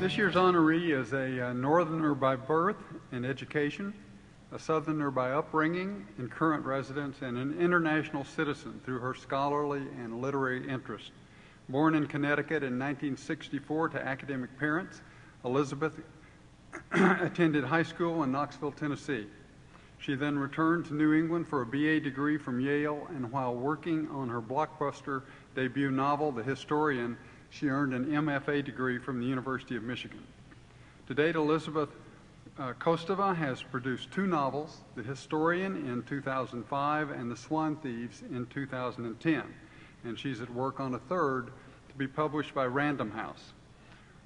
This year's honoree is a Northerner by birth and education, a Southerner by upbringing and current residence, and an international citizen through her scholarly and literary interest. Born in Connecticut in 1964 to academic parents, Elizabeth attended high school in Knoxville, Tennessee. She then returned to New England for a BA degree from Yale, and while working on her blockbuster debut novel, The Historian, she earned an MFA degree from the University of Michigan. To date, Elizabeth Kostova has produced 2 novels, The Historian in 2005 and The Swan Thieves in 2010, and she's at work on a 3rd to be published by Random House.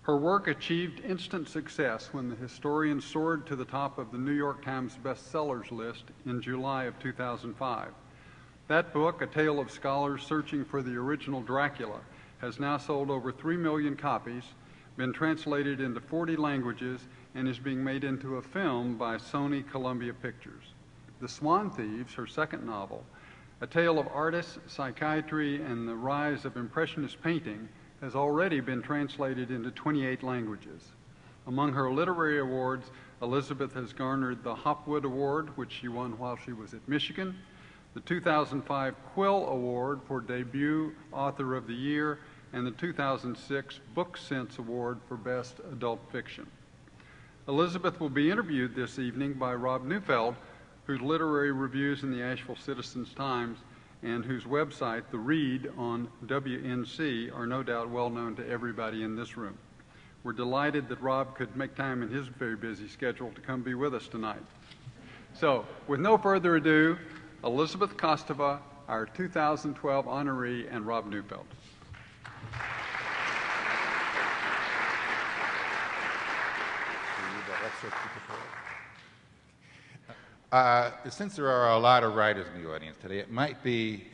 Her work achieved instant success when The Historian soared to the top of the New York Times bestsellers list in July of 2005. That book, a tale of scholars searching for the original Dracula, has now sold over 3 million copies, been translated into 40 languages, and is being made into a film by Sony Columbia Pictures. The Swan Thieves, her 2nd novel, a tale of artists, psychiatry, and the rise of Impressionist painting, has already been translated into 28 languages. Among her literary awards, Elizabeth has garnered the Hopwood Award, which she won while she was at Michigan, the 2005 Quill Award for Debut Author of the Year, and the 2006 Book Sense Award for Best Adult Fiction. Elizabeth will be interviewed this evening by Rob Neufeld, whose literary reviews in the Asheville Citizens-Times and whose website, The Read, on WNC, are no doubt well known to everybody in this room. We're delighted that Rob could make time in his very busy schedule to come be with us tonight. So, with no further ado, Elizabeth Kostova, our 2012 honoree, and Rob Neufeld. Since there are a lot of writers in the audience today, it might be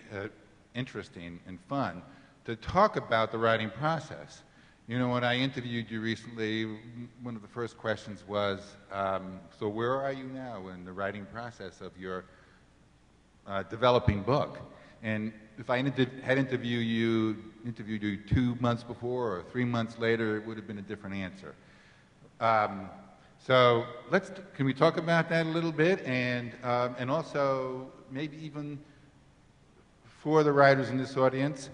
interesting and fun to talk about the writing process. You know, when I interviewed you recently, one of the first questions was, so where are you now in the writing process of your developing book? And if I had interviewed you 2 months before or 3 months later, it would have been a different answer. So can we talk about that a little bit, and also maybe even for the writers in this audience,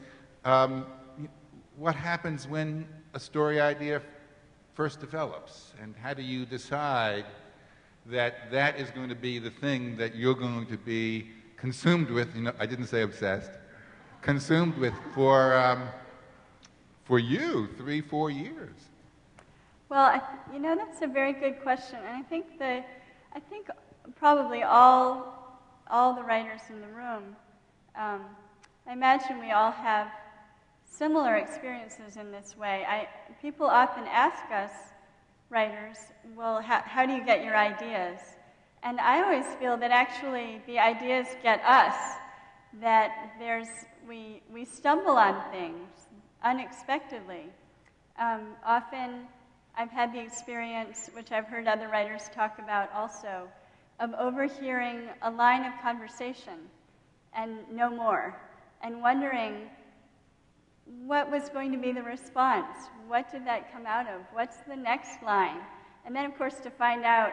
what happens when a story idea first develops, and how do you decide that that is going to be the thing that you're going to be consumed with? You know, I didn't say obsessed. Consumed with for you 3-4 years. Well, you know, that's a very good question, and I think probably all the writers in the room, I imagine we all have similar experiences in this way. People often ask us, writers, well, how do you get your ideas? And I always feel that actually the ideas get us, that we stumble on things unexpectedly. Often I've had the experience, which I've heard other writers talk about also, of overhearing a line of conversation and no more, and wondering what was going to be the response. What did that come out of? What's the next line? And then, of course, to find out,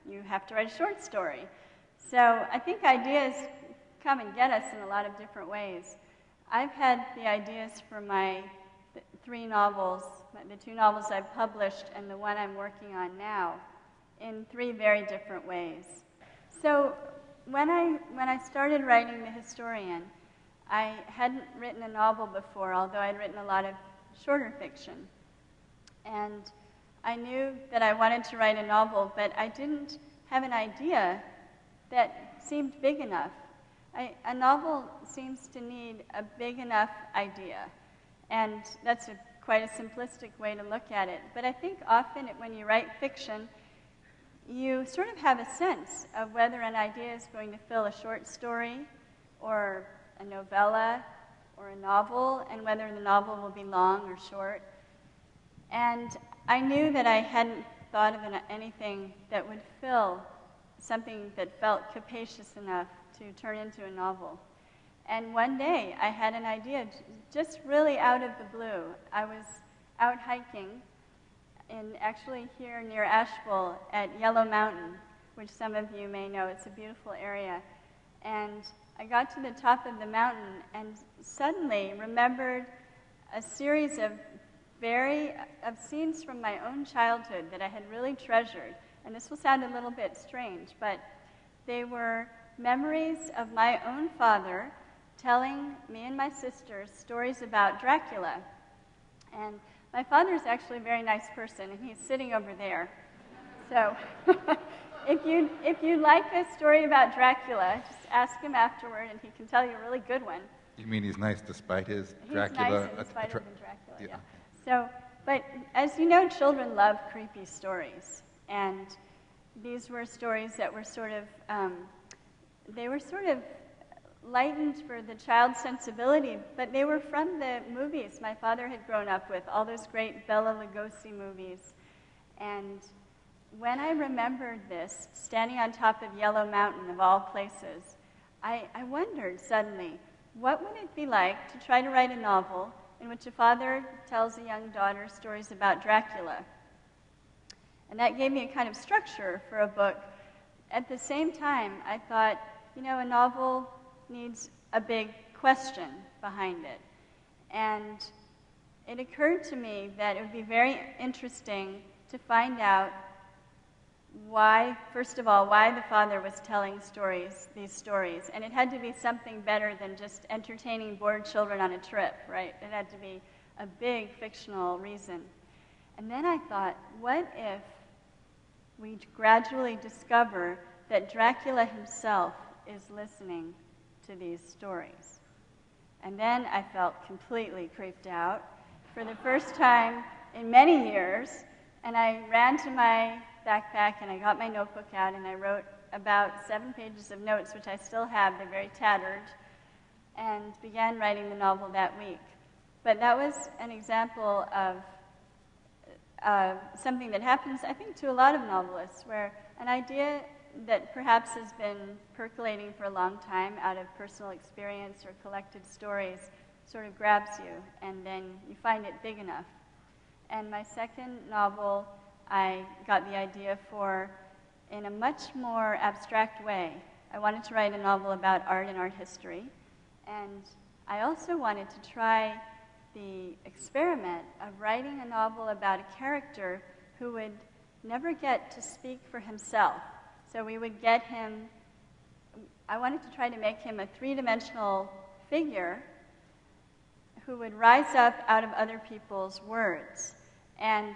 you have to write a short story. So I think ideas come and get us in a lot of different ways. I've had the ideas for my 3 novels, the 2 novels I've published and the one I'm working on now, in 3 very different ways. So when I started writing The Historian, I hadn't written a novel before, although I'd written a lot of shorter fiction. And I knew that I wanted to write a novel, but I didn't have an idea that seemed big enough. A novel seems to need a big enough idea. And that's quite a simplistic way to look at it. But I think often when you write fiction, you sort of have a sense of whether an idea is going to fill a short story or a novella or a novel, and whether the novel will be long or short. And I knew that I hadn't thought of anything that would fill something that felt capacious enough to turn into a novel. And one day I had an idea, just really out of the blue. I was out hiking actually here near Asheville at Yellow Mountain, which some of you may know. It's a beautiful area. And I got to the top of the mountain and suddenly remembered a series of scenes from my own childhood that I had really treasured. And this will sound a little bit strange, but they were memories of my own father telling me and my sisters stories about Dracula. And my father is actually a very nice person, and he's sitting over there. So if you'd like a story about Dracula, just ask him afterward, and he can tell you a really good one. You mean he's nice despite his He's Dracula? nice in spite of the Dracula, yeah. Yeah. So, but as you know, children love creepy stories, and these were stories that were sort of, they were sort of lightened for the child's sensibility, but they were from the movies my father had grown up with, all those great Bela Lugosi movies. And when I remembered this, standing on top of Yellow Mountain of all places, I wondered suddenly, what would it be like to try to write a novel in which a father tells a young daughter stories about Dracula? And that gave me a kind of structure for a book. At the same time, I thought, you know, a novel needs a big question behind it. And it occurred to me that it would be very interesting to find out why, first of all, why the father was telling these stories. And it had to be something better than just entertaining bored children on a trip, right? It had to be a big fictional reason. And then I thought, what if we gradually discover that Dracula himself is listening to these stories? And then I felt completely creeped out for the first time in many years, and I ran to my backpack and I got my notebook out and I wrote about 7 pages of notes, which I still have. They're very tattered, and began writing the novel that week. But that was an example of something that happens, I think, to a lot of novelists, where an idea that perhaps has been percolating for a long time out of personal experience or collected stories sort of grabs you, and then you find it big enough. And my second novel, I got the idea for in a much more abstract way. I wanted to write a novel about art and art history, and I also wanted to try the experiment of writing a novel about a character who would never get to speak for himself. So we would get him, I wanted to try to make him a three-dimensional figure who would rise up out of other people's words. And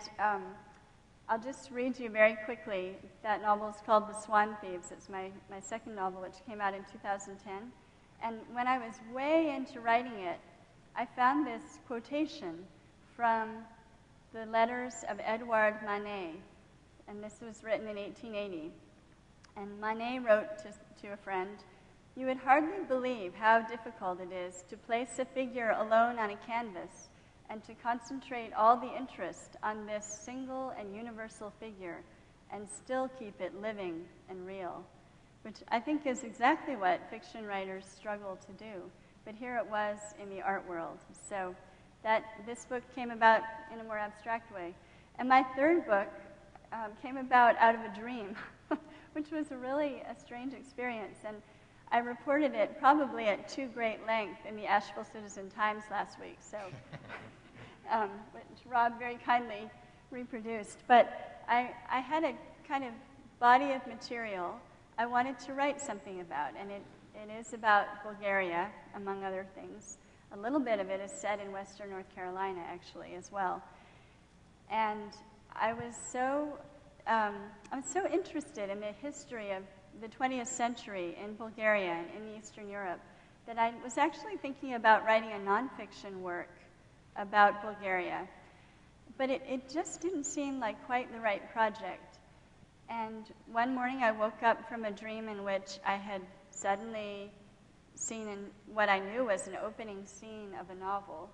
I'll just read you very quickly. That novel is called The Swan Thieves. It's my second novel, which came out in 2010. And when I was way into writing it, I found this quotation from the letters of Edouard Manet, and this was written in 1880. And Manet wrote to a friend, "You would hardly believe how difficult it is to place a figure alone on a canvas and to concentrate all the interest on this single and universal figure and still keep it living and real," which I think is exactly what fiction writers struggle to do. But here it was in the art world. So this book came about in a more abstract way. And my third book came about out of a dream, which was really a strange experience. And I reported it probably at too great length in the Asheville Citizen-Times last week, so which Rob very kindly reproduced. But I had a kind of body of material I wanted to write something about, and it is about Bulgaria, among other things. A little bit of it is set in Western North Carolina, actually, as well. And I was so interested in the history of the 20th century in Bulgaria and in Eastern Europe that I was actually thinking about writing a nonfiction work about Bulgaria. But it just didn't seem like quite the right project. And one morning I woke up from a dream in which I had suddenly seen in what I knew was an opening scene of a novel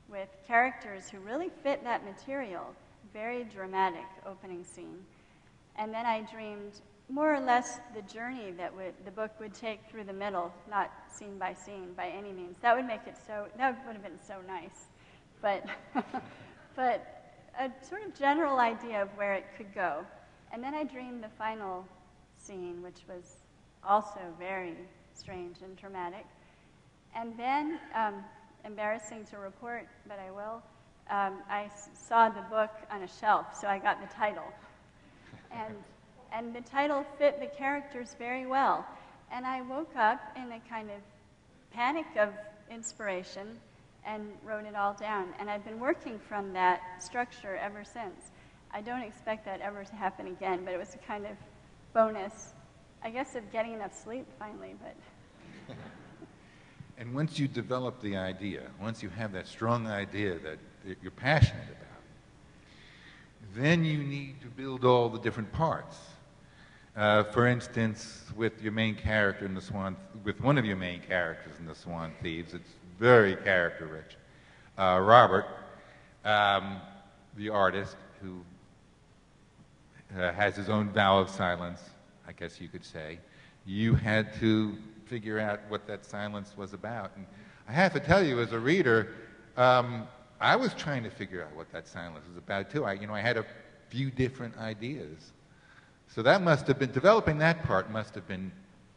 with characters who really fit that material, very dramatic opening scene. And then I dreamed more or less the journey that the book would take through the middle, not scene by scene by any means. That would have been so nice. But a sort of general idea of where it could go. And then I dreamed the final scene, which was also very strange and traumatic. And then, embarrassing to report, but I will, I saw the book on a shelf, so I got the title. And the title fit the characters very well. And I woke up in a kind of panic of inspiration and wrote it all down. And I've been working from that structure ever since. I don't expect that ever to happen again, but it was a kind of bonus, I guess, of getting enough sleep finally. But And once you develop the idea, once you have that strong idea that you're passionate about, then you need to build all the different parts. For instance, with your main character in with one of your main characters in the Swan Thieves, it's very character-rich. Robert, the artist, who has his own vow of silence, I guess you could say, you had to figure out what that silence was about. And I have to tell you, as a reader, I was trying to figure out what that silence was about too. I had a few different ideas. So that must have been, developing that part must have been,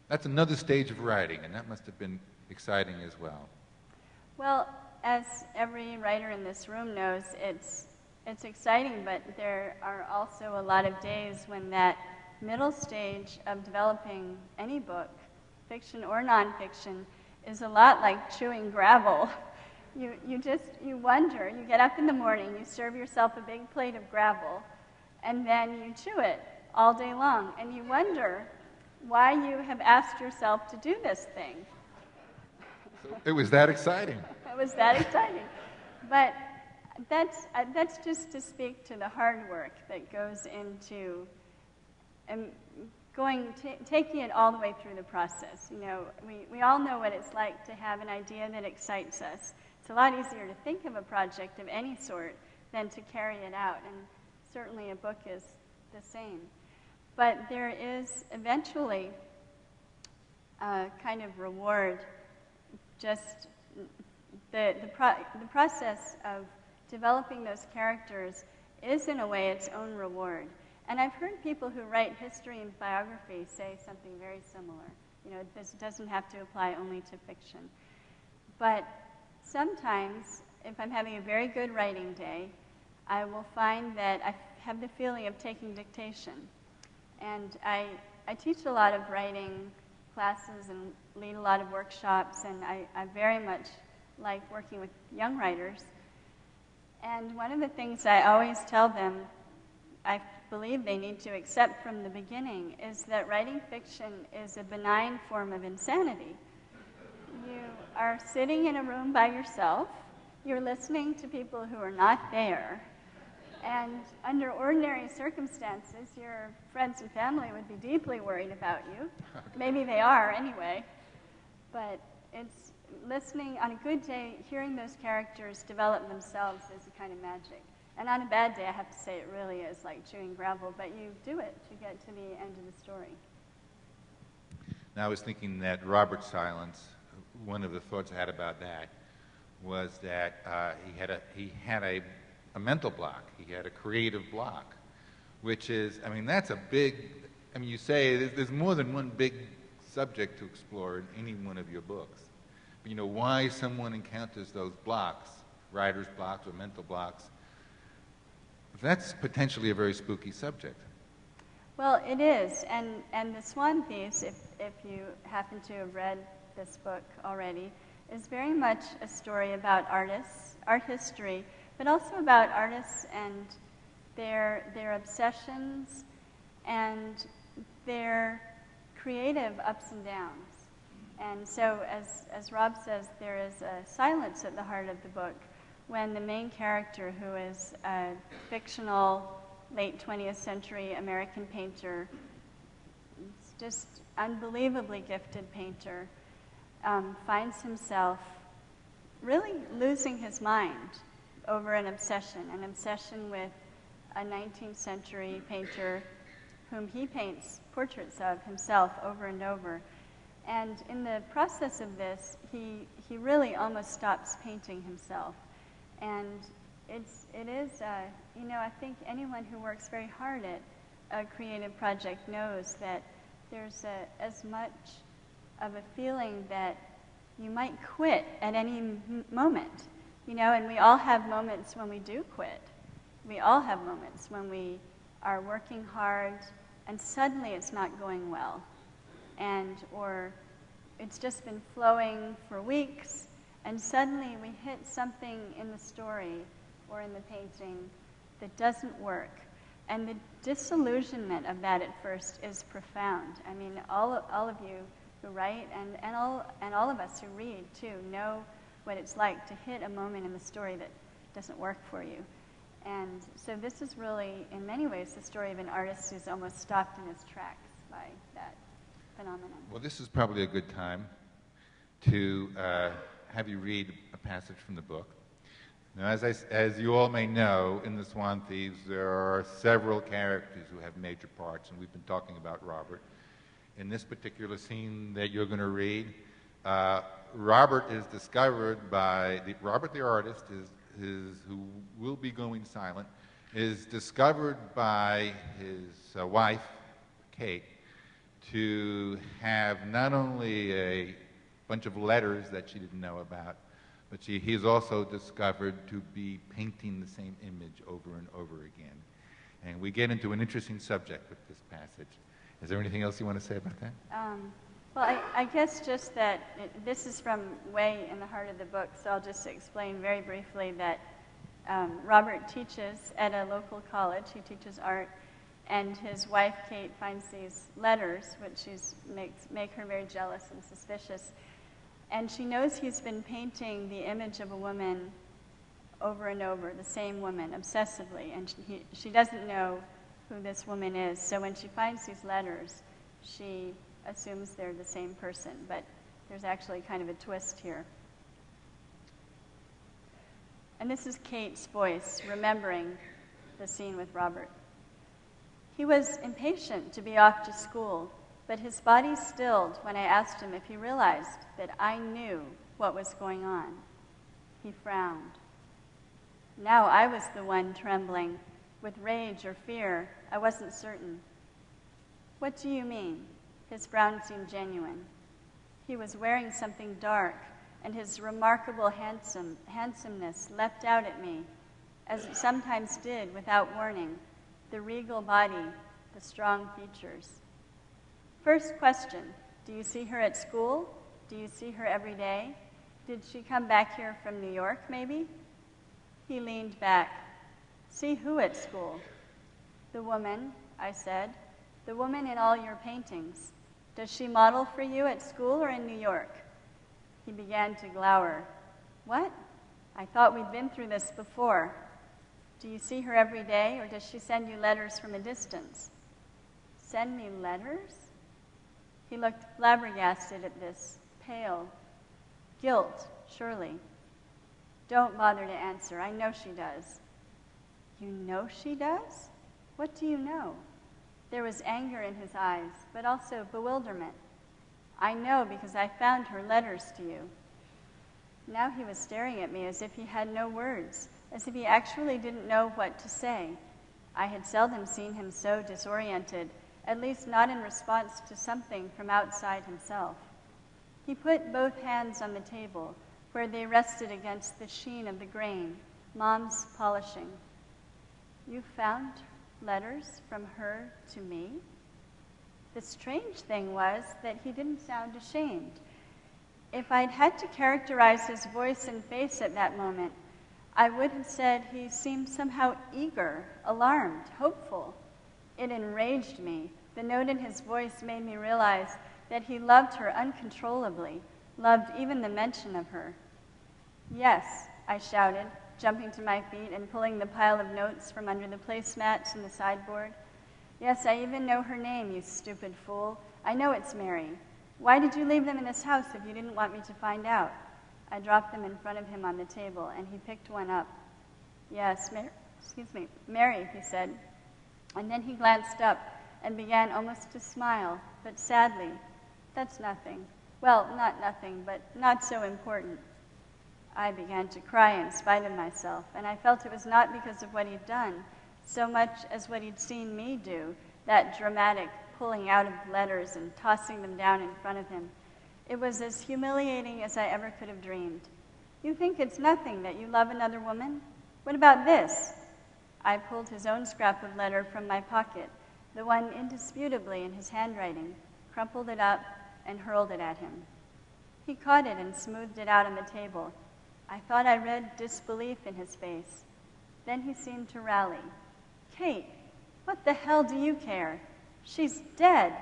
that's another stage of writing, and that must have been exciting as well. Well, as every writer in this room knows, it's exciting, but there are also a lot of days when that middle stage of developing any book, fiction or nonfiction, is a lot like chewing gravel. You wonder, you get up in the morning, you serve yourself a big plate of gravel, and then you chew it all day long, and you wonder why you have asked yourself to do this thing. It was that exciting. It was that exciting. But that's just to speak to the hard work that goes into taking it all the way through the process. We all know what it's like to have an idea that excites us. It's a lot easier to think of a project of any sort than to carry it out, and certainly a book is the same. But there is eventually a kind of reward. Just the process of developing those characters is, in a way, its own reward. And I've heard people who write history and biography say something very similar. This doesn't have to apply only to fiction. But sometimes, if I'm having a very good writing day, I will find that I have the feeling of taking dictation. And I teach a lot of writing classes and lead a lot of workshops, and I very much like working with young writers. And one of the things I always tell them, I believe they need to accept from the beginning, is that writing fiction is a benign form of insanity. You are sitting in a room by yourself, you're listening to people who are not there, and under ordinary circumstances, your friends and family would be deeply worried about you. Maybe they are anyway. But it's listening on a good day, hearing those characters develop themselves is a kind of magic. And on a bad day, I have to say, it really is like chewing gravel, but you do it to get to the end of the story. Now, I was thinking that Robert's silence, one of the thoughts I had about that was that he had a mental block. He had a creative block, which is, that's a big, you say there's more than one big subject to explore in any one of your books. But why someone encounters those blocks, writer's blocks or mental blocks, that's potentially a very spooky subject. Well, it is, and the Swan Thieves, if you happen to have read this book already, is very much a story about artists, art history, but also about artists and their obsessions and their creative ups and downs. And so, as Rob says, there is a silence at the heart of the book when the main character, who is a fictional late 20th century American painter, just unbelievably gifted painter, finds himself really losing his mind over an obsession with a 19th century painter whom he paints portraits of himself over and over. And in the process of this, he really almost stops painting himself. And it is, you know, I think anyone who works very hard at a creative project knows that there's as much of a feeling that you might quit at any moment, you know, and we all have moments when we do quit. We all have moments when we are working hard and suddenly it's not going well, or it's just been flowing for weeks and suddenly we hit something in the story or in the painting that doesn't work. And the disillusionment of that at first is profound. I mean, all of you who write and all of us who read too know what it's like to hit a moment in the story that doesn't work for you. And so this is really, in many ways, the story of an artist who's almost stopped in his tracks by that phenomenon. Well, this is probably a good time to have you read a passage from the book. Now, as you all may know, in the Swan Thieves, there are several characters who have major parts, and we've been talking about Robert. In this particular scene that you're going to read, Robert is discovered by Robert the artist, who will be going silent, is discovered by his wife, Kate, to have not only a bunch of letters that she didn't know about, but he's also discovered to be painting the same image over and over again. And we get into an interesting subject with this passage. Is there anything else you want to say about that? Well, I guess just that this is from way in the heart of the book, so I'll just explain very briefly that Robert teaches at a local college. He teaches art, and his wife, Kate, finds these letters, which make her very jealous and suspicious. And she knows he's been painting the image of a woman over and over, the same woman, obsessively, and she doesn't know who this woman is. So when she finds these letters, she assumes they're the same person, but there's actually kind of a twist here. And this is Kate's voice, remembering the scene with Robert. He was impatient to be off to school, but his body stilled when I asked him if he realized that I knew what was going on. He frowned. Now I was the one trembling, with rage or fear. I wasn't certain. What do you mean? His frown seemed genuine. He was wearing something dark, and his remarkable handsomeness leapt out at me, as it sometimes did without warning, the regal body, the strong features. First question, do you see her at school? Do you see her every day? Did she come back here from New York, maybe? He leaned back. See who at school? The woman, I said. The woman in all your paintings. Does she model for you at school or in New York? He began to glower. What? I thought we'd been through this before. Do you see her every day, or does she send you letters from a distance? Send me letters? He looked flabbergasted at this, pale. Guilt, surely. Don't bother to answer. I know she does. You know she does? What do you know? There was anger in his eyes, but also bewilderment. I know because I found her letters to you. Now he was staring at me as if he had no words, as if he actually didn't know what to say. I had seldom seen him so disoriented, at least not in response to something from outside himself. He put both hands on the table, where they rested against the sheen of the grain, Mom's polishing. You found letters from her to me? The strange thing was that he didn't sound ashamed. If I'd had to characterize his voice and face at that moment, I would have said he seemed somehow eager, alarmed, hopeful. It enraged me. The note in his voice made me realize that he loved her uncontrollably, loved even the mention of her. Yes, I shouted, jumping to my feet and pulling the pile of notes from under the placemats in the sideboard. Yes, I even know her name, you stupid fool. I know it's Mary. Why did you leave them in this house if you didn't want me to find out? I dropped them in front of him on the table, and he picked one up. Yes, Mary, he said. And then he glanced up and began almost to smile, but sadly. That's nothing. Well, not nothing, but not so important. I began to cry in spite of myself, and I felt it was not because of what he'd done, so much as what he'd seen me do, that dramatic pulling out of letters and tossing them down in front of him. It was as humiliating as I ever could have dreamed. You think it's nothing that you love another woman? What about this? I pulled his own scrap of letter from my pocket, the one indisputably in his handwriting, crumpled it up, and hurled it at him. He caught it and smoothed it out on the table. I thought I read disbelief in his face. Then he seemed to rally. Kate, what the hell do you care? She's dead.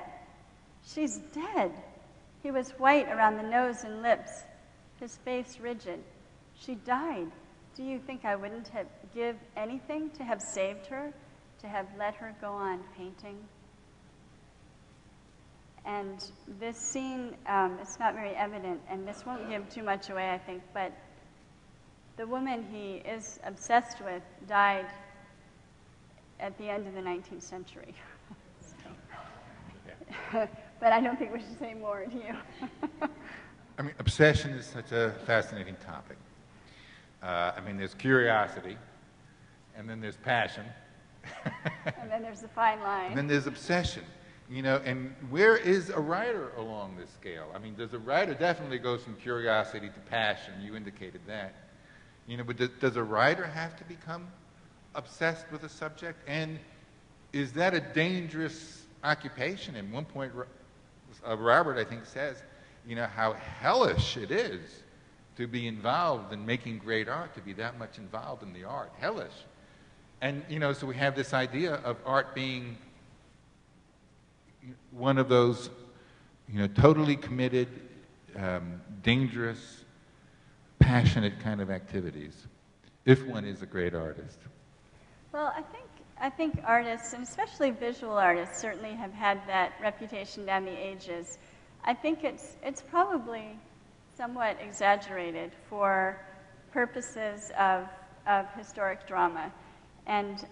She's dead. He was white around the nose and lips, his face rigid. She died. Do you think I wouldn't have give anything to have saved her, to have let her go on painting? And this scene, it's not very evident, and this won't give too much away, I think, but the woman he is obsessed with died at the end of the 19th century. But I don't think we should say more, do you? I mean, obsession is such a fascinating topic. I mean, there's curiosity, and then there's passion. And then there's the fine line. And then there's obsession. You know, and where is a writer along this scale? I mean, does a writer definitely goes from curiosity to passion? You indicated that. You know, but does a writer have to become obsessed with a subject? And is that a dangerous occupation? At one point, Robert, I think, says, you know, how hellish it is to be involved in making great art, to be that much involved in the art. Hellish. And, you know, so we have this idea of art being one of those, you know, totally committed, dangerous, passionate kind of activities, if one is a great artist. Well, I think artists, and especially visual artists, certainly have had that reputation down the ages. I think it's probably somewhat exaggerated for purposes of historic drama. And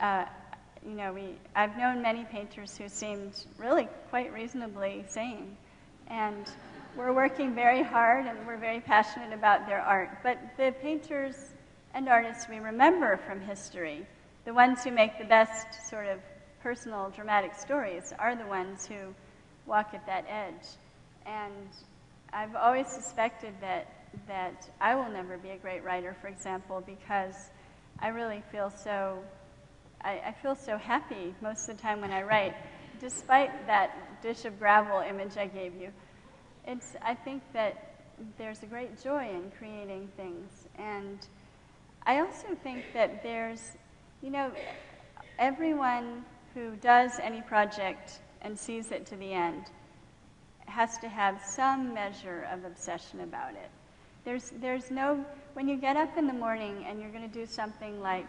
you know, I've known many painters who seemed really quite reasonably sane, and we're working very hard and we're very passionate about their art. But the painters and artists we remember from history, the ones who make the best sort of personal dramatic stories, are the ones who walk at that edge. And I've always suspected that I will never be a great writer, for example, because I really feel so I feel so happy most of the time when I write, despite that dish of gravel image I gave you. I think that there's a great joy in creating things. And I also think that there's, you know, everyone who does any project and sees it to the end has to have some measure of obsession about it. There's no, when you get up in the morning and you're going to do something like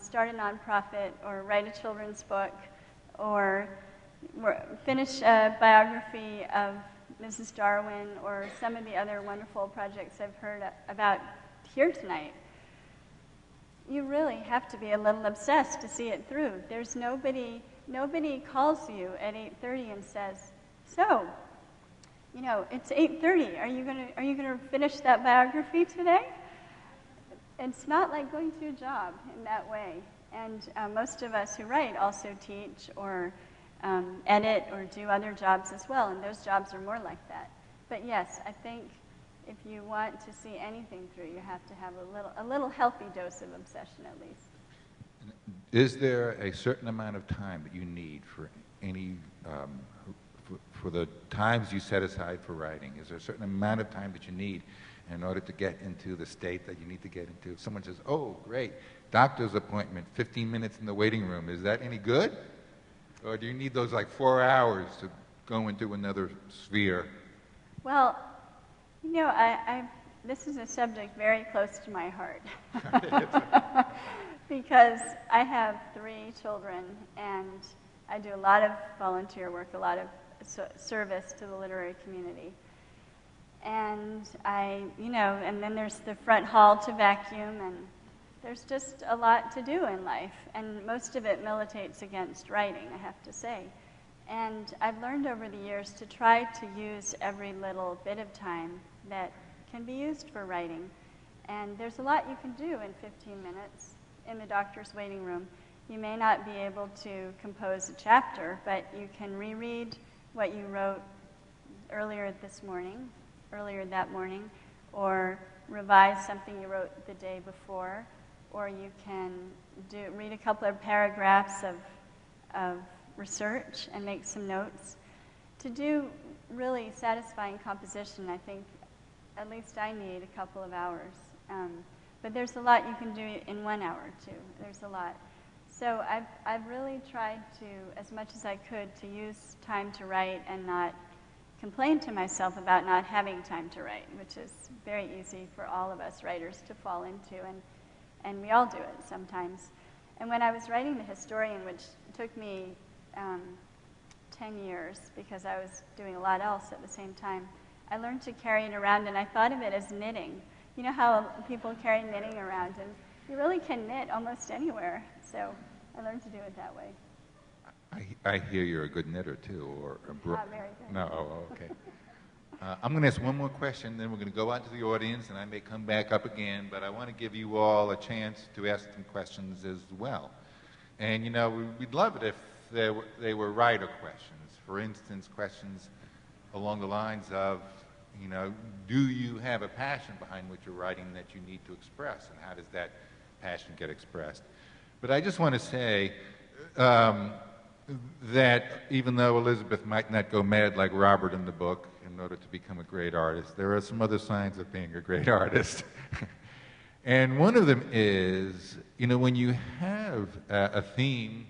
start a nonprofit or write a children's book or finish a biography of Mrs. Darwin or some of the other wonderful projects I've heard about here tonight, you really have to be a little obsessed to see it through. There's nobody calls you at 8:30 and says, so, you know, it's 8:30. Are you gonna finish that biography today? It's not like going to a job in that way. And most of us who write also teach or edit or do other jobs as well, and those jobs are more like that. But yes, I think if you want to see anything through, you have to have a little healthy dose of obsession at least. Is there a certain amount of time that you need for any for the times you set aside for writing? Is there a certain amount of time that you need in order to get into the state that you need to get into? If someone says, oh, great, doctor's appointment, 15 minutes in the waiting room, is that any good? Or do you need those like 4 hours to go into another sphere? Well, you know, this is a subject very close to my heart. Because I have 3 children, and I do a lot of volunteer work, a lot of service to the literary community. And and then there's the front hall to vacuum, and there's just a lot to do in life. And most of it militates against writing, I have to say. And I've learned over the years to try to use every little bit of time that can be used for writing. And there's a lot you can do in 15 minutes in the doctor's waiting room. You may not be able to compose a chapter, but you can reread what you wrote earlier that morning, or revise something you wrote the day before, or you can read a couple of paragraphs of research and make some notes. To do really satisfying composition, I think at least I need a couple of hours. But there's a lot you can do in 1 hour, too. There's a lot. So I've really tried to, as much as I could, to use time to write and not complain to myself about not having time to write, which is very easy for all of us writers to fall into, and we all do it sometimes. And when I was writing The Historian, which took me 10 years because I was doing a lot else at the same time, I learned to carry it around, and I thought of it as knitting. You know how people carry knitting around, and you really can knit almost anywhere. So I learned to do it that way. I hear you're a good knitter, too. Not very good. No, okay. I'm going to ask one more question, then we're going to go out to the audience, and I may come back up again, but I want to give you all a chance to ask some questions as well. And, you know, we'd love it if they were writer questions. For instance, questions along the lines of, you know, do you have a passion behind what you're writing that you need to express, and how does that passion get expressed? But I just want to say that even though Elizabeth might not go mad like Robert in the book in order to become a great artist, there are some other signs of being a great artist. And one of them is, you know, when you have a theme,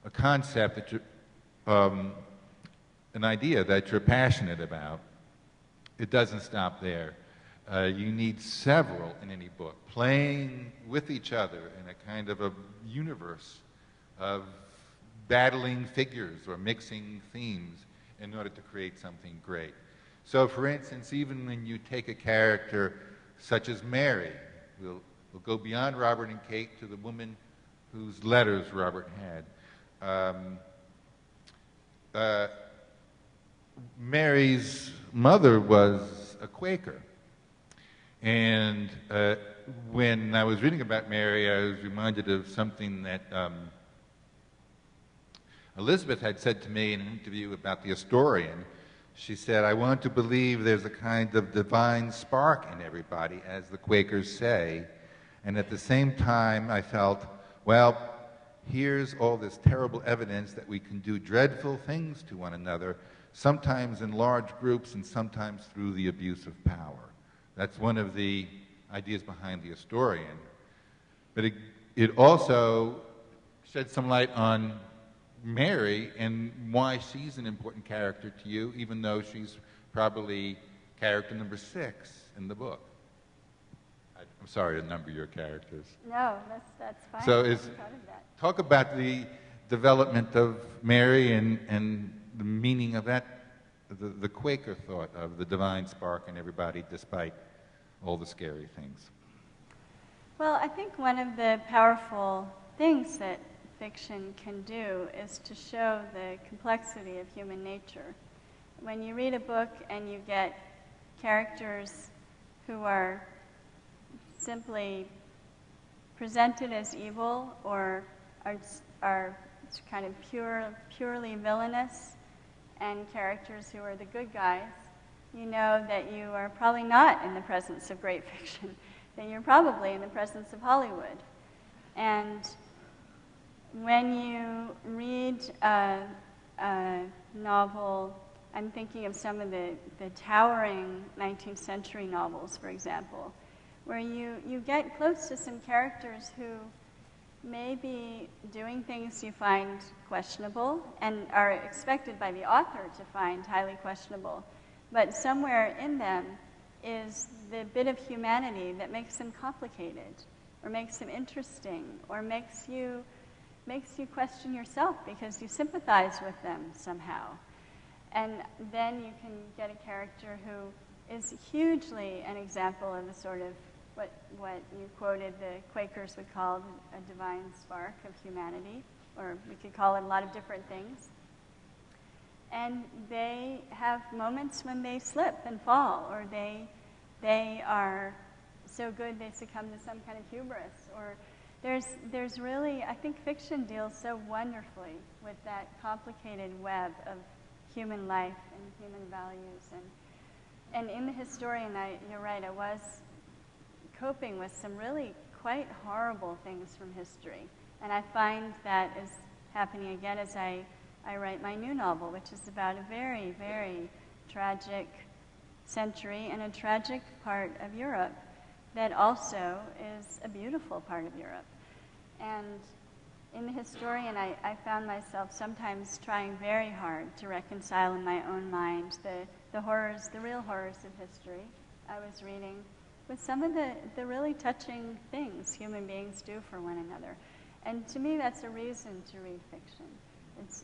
a concept that you're, an idea that you're passionate about, it doesn't stop there. You need several in any book, playing with each other in a kind of a universe of battling figures or mixing themes in order to create something great. So, for instance, even when you take a character such as Mary, we'll go beyond Robert and Kate to the woman whose letters Robert had. Mary's mother was a Quaker. And when I was reading about Mary, I was reminded of something that Elizabeth had said to me in an interview about the historian. She said, I want to believe there's a kind of divine spark in everybody, as the Quakers say. And at the same time, I felt, well, here's all this terrible evidence that we can do dreadful things to one another, sometimes in large groups and sometimes through the abuse of power. That's one of the ideas behind the historian. But it also shed some light on Mary and why she's an important character to you, even though she's probably character number 6 in the book. I'm sorry to number your characters. No, that's fine. So talk about the development of Mary and the meaning of that, the Quaker thought of the divine spark in everybody despite all the scary things. Well, I think one of the powerful things that fiction can do is to show the complexity of human nature. When you read a book and you get characters who are simply presented as evil or are kind of purely villainous, and characters who are the good guys, you know that you are probably not in the presence of great fiction, that you're probably in the presence of Hollywood. And when you read a novel, I'm thinking of some of the towering 19th century novels, for example, where you get close to some characters who may be doing things you find questionable and are expected by the author to find highly questionable. But somewhere in them is the bit of humanity that makes them complicated, or makes them interesting, or makes you question yourself because you sympathize with them somehow. And then you can get a character who is hugely an example of a sort of what you quoted the Quakers would call a divine spark of humanity, or we could call it a lot of different things. And they have moments when they slip and fall, or they are so good they succumb to some kind of hubris. Or there's really, I think fiction deals so wonderfully with that complicated web of human life and human values. And in The Historian, you're right, I was coping with some really quite horrible things from history. And I find that is happening again as I write my new novel, which is about a very, very tragic century and a tragic part of Europe that also is a beautiful part of Europe. And in The Historian, I found myself sometimes trying very hard to reconcile in my own mind the horrors, the real horrors of history I was reading with some of the really touching things human beings do for one another. And to me, that's a reason to read fiction.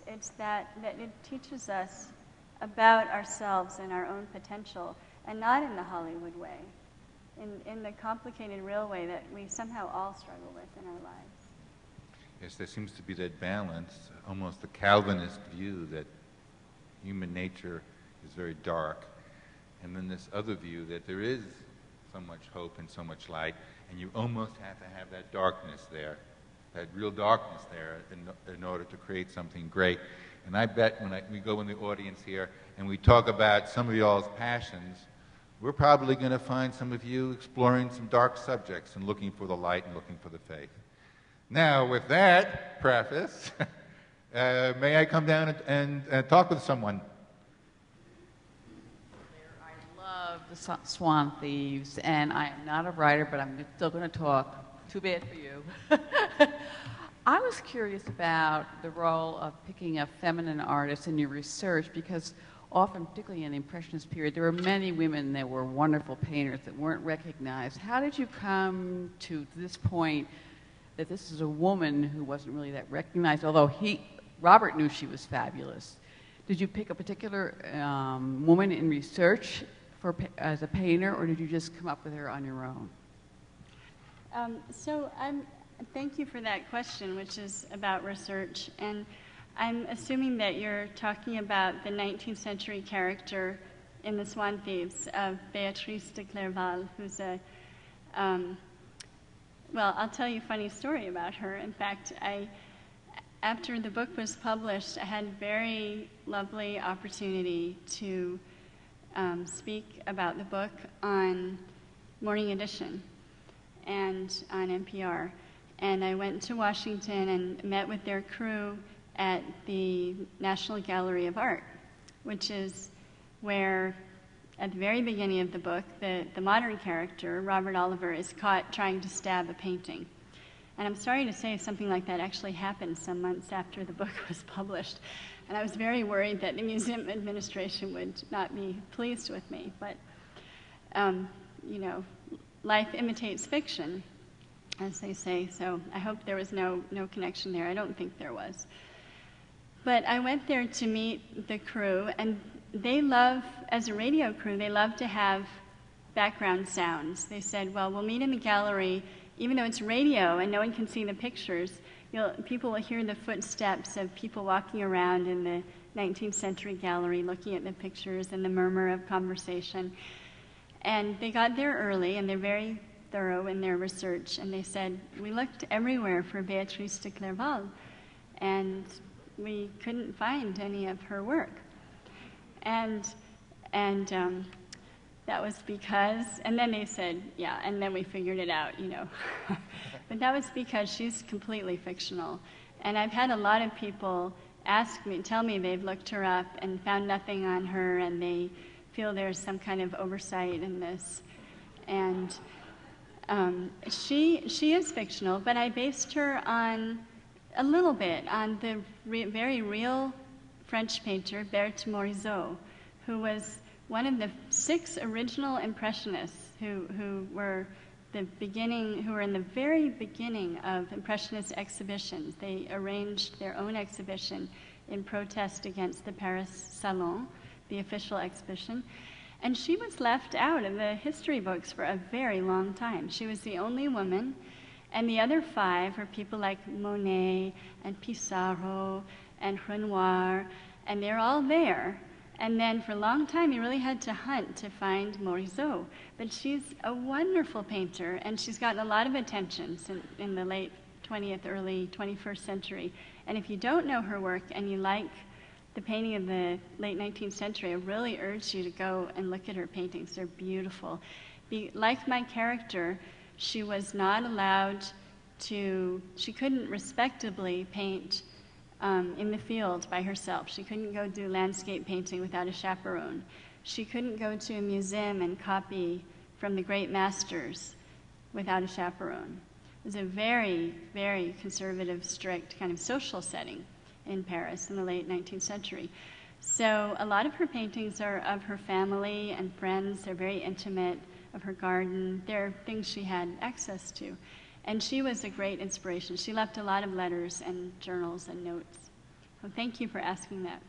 It's that it teaches us about ourselves and our own potential, and not in the Hollywood way, in the complicated, real way that we somehow all struggle with in our lives. Yes, there seems to be that balance, almost the Calvinist view that human nature is very dark, and then this other view that there is so much hope and so much light, and you almost have to have that darkness there, that real darkness there in order to create something great. And I bet when we go in the audience here and we talk about some of y'all's passions, we're probably going to find some of you exploring some dark subjects and looking for the light and looking for the faith. Now, with that preface, may I come down and talk with someone? I love the Swan Thieves, and I am not a writer, but I'm still going to talk. Too bad for you. I was curious about the role of picking a feminine artist in your research, because often, particularly in the Impressionist period, there were many women that were wonderful painters that weren't recognized. How did you come to this point that this is a woman who wasn't really that recognized, although Robert knew she was fabulous? Did you pick a particular woman in research as a painter, or did you just come up with her on your own? Thank you for that question, which is about research. And I'm assuming that you're talking about the 19th century character in the Swan Thieves of Béatrice de Clerval, who's well, I'll tell you a funny story about her. In fact, after the book was published, I had a very lovely opportunity to speak about the book on Morning Edition and on NPR. And I went to Washington and met with their crew at the National Gallery of Art, which is where, at the very beginning of the book, the modern character, Robert Oliver, is caught trying to stab a painting. And I'm sorry to say something like that actually happened some months after the book was published. And I was very worried that the museum administration would not be pleased with me. But, you know, life imitates fiction, as they say, so I hope there was no connection there. I don't think there was. But I went there to meet the crew, and they love, as a radio crew, they love to have background sounds. They said, well, we'll meet in the gallery, even though it's radio and no one can see the pictures, people will hear the footsteps of people walking around in the 19th century gallery looking at the pictures and the murmur of conversation. And they got there early, and they're very thorough in their research, and they said, we looked everywhere for Béatrice de Clerval, and we couldn't find any of her work. And that was because, and then they said, yeah, and then we figured it out, you know. But that was because she's completely fictional. And I've had a lot of people tell me they've looked her up and found nothing on her, and they feel there's some kind of oversight in this. And she is fictional, but I based her on a little bit on the very real French painter Berthe Morisot, who was one of the 6 original Impressionists who were in the very beginning of Impressionist exhibitions. They arranged their own exhibition in protest against the Paris Salon, the official exhibition. And she was left out of the history books for a very long time. She was the only woman, and the other 5 are people like Monet and Pissarro and Renoir, and they're all there. And then for a long time, you really had to hunt to find Morisot. But she's a wonderful painter, and she's gotten a lot of attention in the late 20th, early 21st century. And if you don't know her work and you like the painting of the late 19th century, I really urge you to go and look at her paintings. They're beautiful. Like my character, she was not allowed to, she couldn't respectably paint in the field by herself. She couldn't go do landscape painting without a chaperone. She couldn't go to a museum and copy from the great masters without a chaperone. It was a very, very conservative, strict kind of social setting in Paris in the late 19th century. So a lot of her paintings are of her family and friends. They're very intimate, of her garden. They're things she had access to. And she was a great inspiration. She left a lot of letters and journals and notes. So thank you for asking that.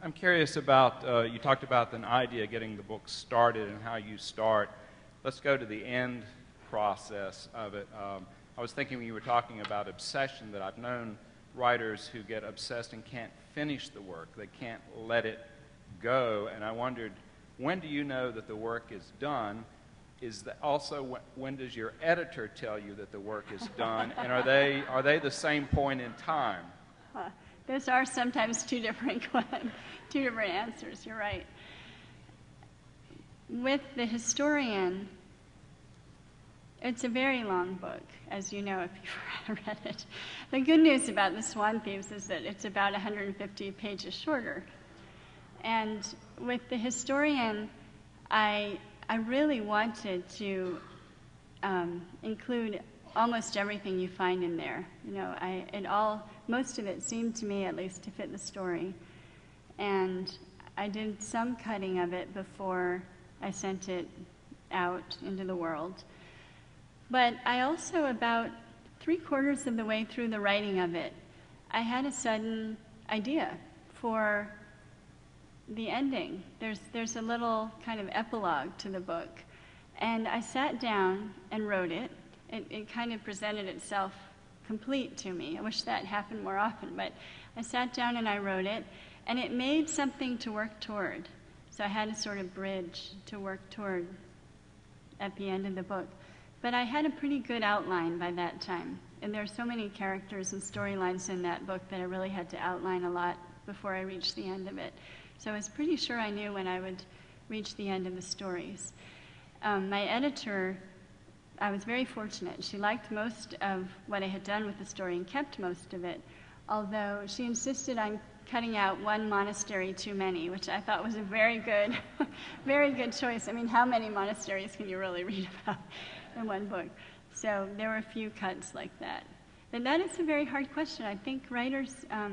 I'm curious about, you talked about an idea, getting the book started and how you start. Let's go to the end process of it. I was thinking when you were talking about obsession that I've known writers who get obsessed and can't finish the work. They can't let it go. And I wondered, when do you know that the work is done? Is that also when does your editor tell you that the work is done? And are they the same point in time? Those are sometimes two different answers. You're right. With the historian, it's a very long book, as you know if you've read it. The good news about the Swan Thieves is that it's about 150 pages shorter. And with the historian, I really wanted to include almost everything you find in there. You know, most of it seemed to me, at least, to fit the story. And I did some cutting of it before I sent it out into the world. But I also, about 3/4 of the way through the writing of it, I had a sudden idea for the ending. There's a little kind of epilogue to the book. And I sat down and wrote it. It kind of presented itself complete to me. I wish that happened more often, but I sat down and I wrote it, and it made something to work toward. So I had a sort of bridge to work toward at the end of the book. But I had a pretty good outline by that time. And there are so many characters and storylines in that book that I really had to outline a lot before I reached the end of it. So I was pretty sure I knew when I would reach the end of the stories. My editor, I was very fortunate. She liked most of what I had done with the story and kept most of it, although she insisted on cutting out one monastery too many, which I thought was a very good, very good choice. I mean, how many monasteries can you really read about in one book? So there were a few cuts like that. And that is a very hard question. I think writers, I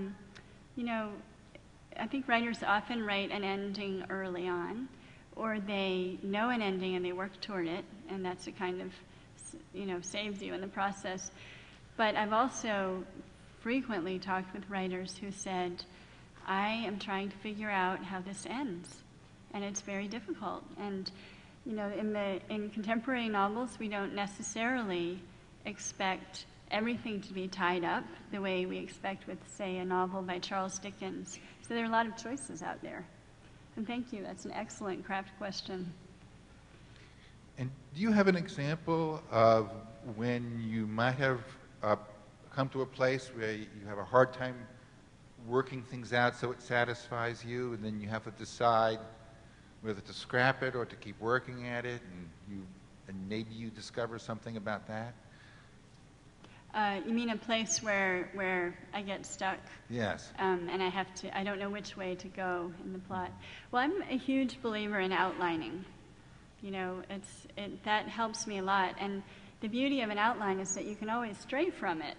think writers often write an ending early on, or they know an ending and they work toward it, and that's a kind of, saves you in the process. But I've also frequently talked with writers who said, I am trying to figure out how this ends, and it's very difficult. And in contemporary novels, we don't necessarily expect everything to be tied up the way we expect with, say, a novel by Charles Dickens. So there are a lot of choices out there. And thank you. That's an excellent craft question. And do you have an example of when you might have come to a place where you have a hard time working things out so it satisfies you, and then you have to decide whether to scrap it or to keep working at it, and maybe you discover something about that? You mean a place where I get stuck? Yes. And I don't know which way to go in the plot. Well, I'm a huge believer in outlining. That helps me a lot. And the beauty of an outline is that you can always stray from it.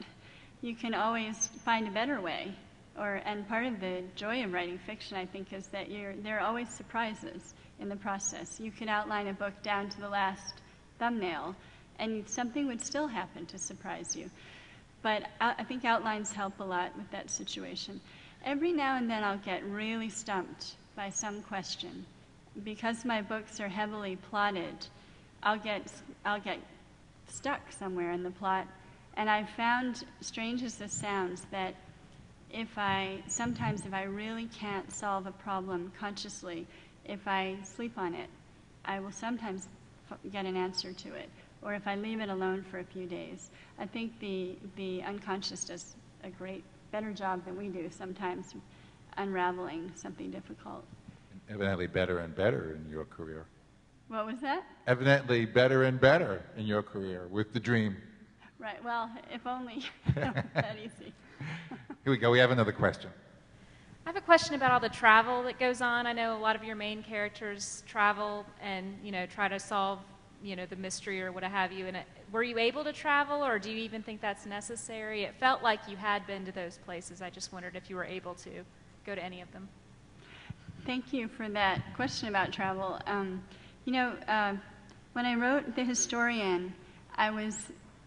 You can always find a better way. And part of the joy of writing fiction, I think, is that there are always surprises in the process. You could outline a book down to the last thumbnail, and something would still happen to surprise you. But I think outlines help a lot with that situation. Every now and then I'll get really stumped by some question. Because my books are heavily plotted, I'll get stuck somewhere in the plot. And I've found, strange as this sounds, that sometimes if I really can't solve a problem consciously, if I sleep on it, I will sometimes get an answer to it. Or if I leave it alone for a few days. I think the unconscious does a better job than we do sometimes unraveling something difficult. Evidently better and better in your career. What was that? Evidently better and better in your career with the dream. Right, well, if only it was that easy. Here we go, we have another question. I have a question about all the travel that goes on. I know a lot of your main characters travel and, try to solve, the mystery or what have you. And were you able to travel, or do you even think that's necessary? It felt like you had been to those places. I just wondered if you were able to go to any of them. Thank you for that question about travel. When I wrote The Historian,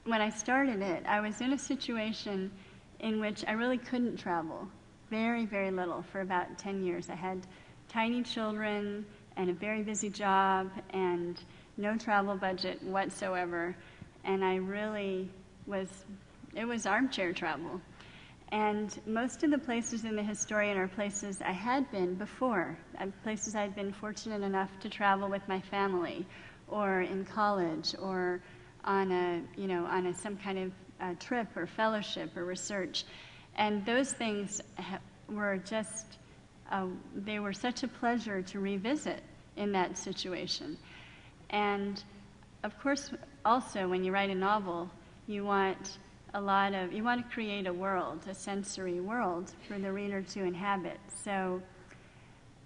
when I started it, I was in a situation in which I really couldn't travel. Very, very little for about 10 years. I had tiny children and a very busy job and no travel budget whatsoever. And I really it was armchair travel. And most of the places in The Historian are places I had been before, places I'd been fortunate enough to travel with my family, or in college, or on some kind of trip or fellowship or research. And those things were just, they were such a pleasure to revisit in that situation. And of course, also, when you write a novel, you want to create a world, a sensory world for the reader to inhabit. So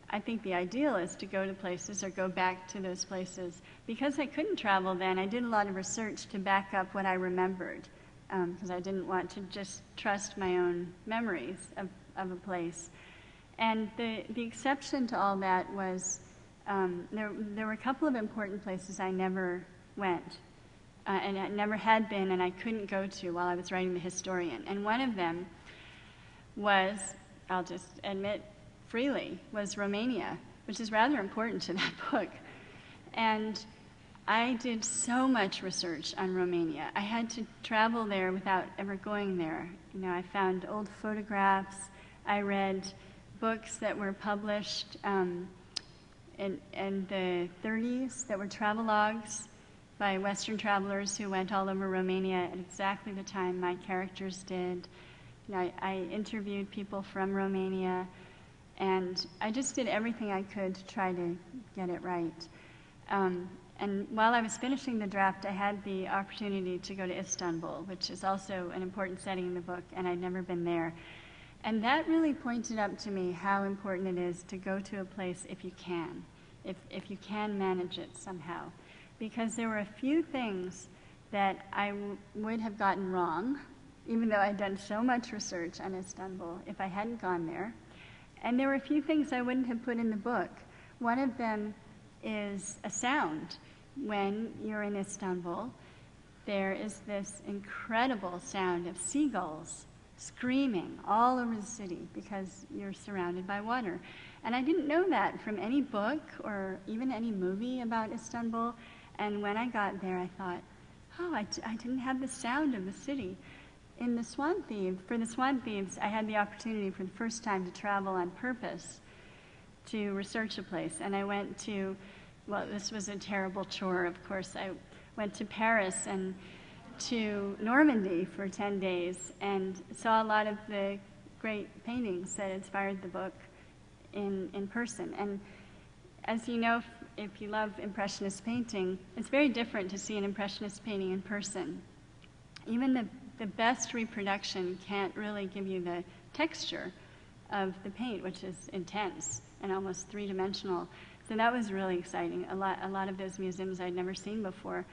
I think the ideal is to go to places or go back to those places. Because I couldn't travel then, I did a lot of research to back up what I remembered, because I didn't want to just trust my own memories of a place. And the exception to all that was there were a couple of important places I never went. And I never had been, and I couldn't go to while I was writing The Historian. And one of them was, I'll just admit freely, was Romania, which is rather important to that book. And I did so much research on Romania. I had to travel there without ever going there. I found old photographs. I read books that were published in the 30s that were travelogues by Western travelers who went all over Romania at exactly the time my characters did. I interviewed people from Romania, and I just did everything I could to try to get it right. And while I was finishing the draft, I had the opportunity to go to Istanbul, which is also an important setting in the book, and I'd never been there. And that really pointed up to me how important it is to go to a place if you can, if you can manage it somehow. Because there were a few things that I would have gotten wrong, even though I'd done so much research on Istanbul, if I hadn't gone there. And there were a few things I wouldn't have put in the book. One of them is a sound. When you're in Istanbul, there is this incredible sound of seagulls screaming all over the city because you're surrounded by water. And I didn't know that from any book or even any movie about Istanbul. And when I got there, I thought, oh, I didn't have the sound of the city. For the Swan Thieves, I had the opportunity for the first time to travel on purpose to research a place. And I went to, well, this was a terrible chore, of course. I went to Paris and to Normandy for 10 days and saw a lot of the great paintings that inspired the book in person. And as you know, if you love Impressionist painting, it's very different to see an Impressionist painting in person. Even the best reproduction can't really give you the texture of the paint, which is intense and almost three-dimensional. So that was really exciting. A lot of those museums I'd never seen before.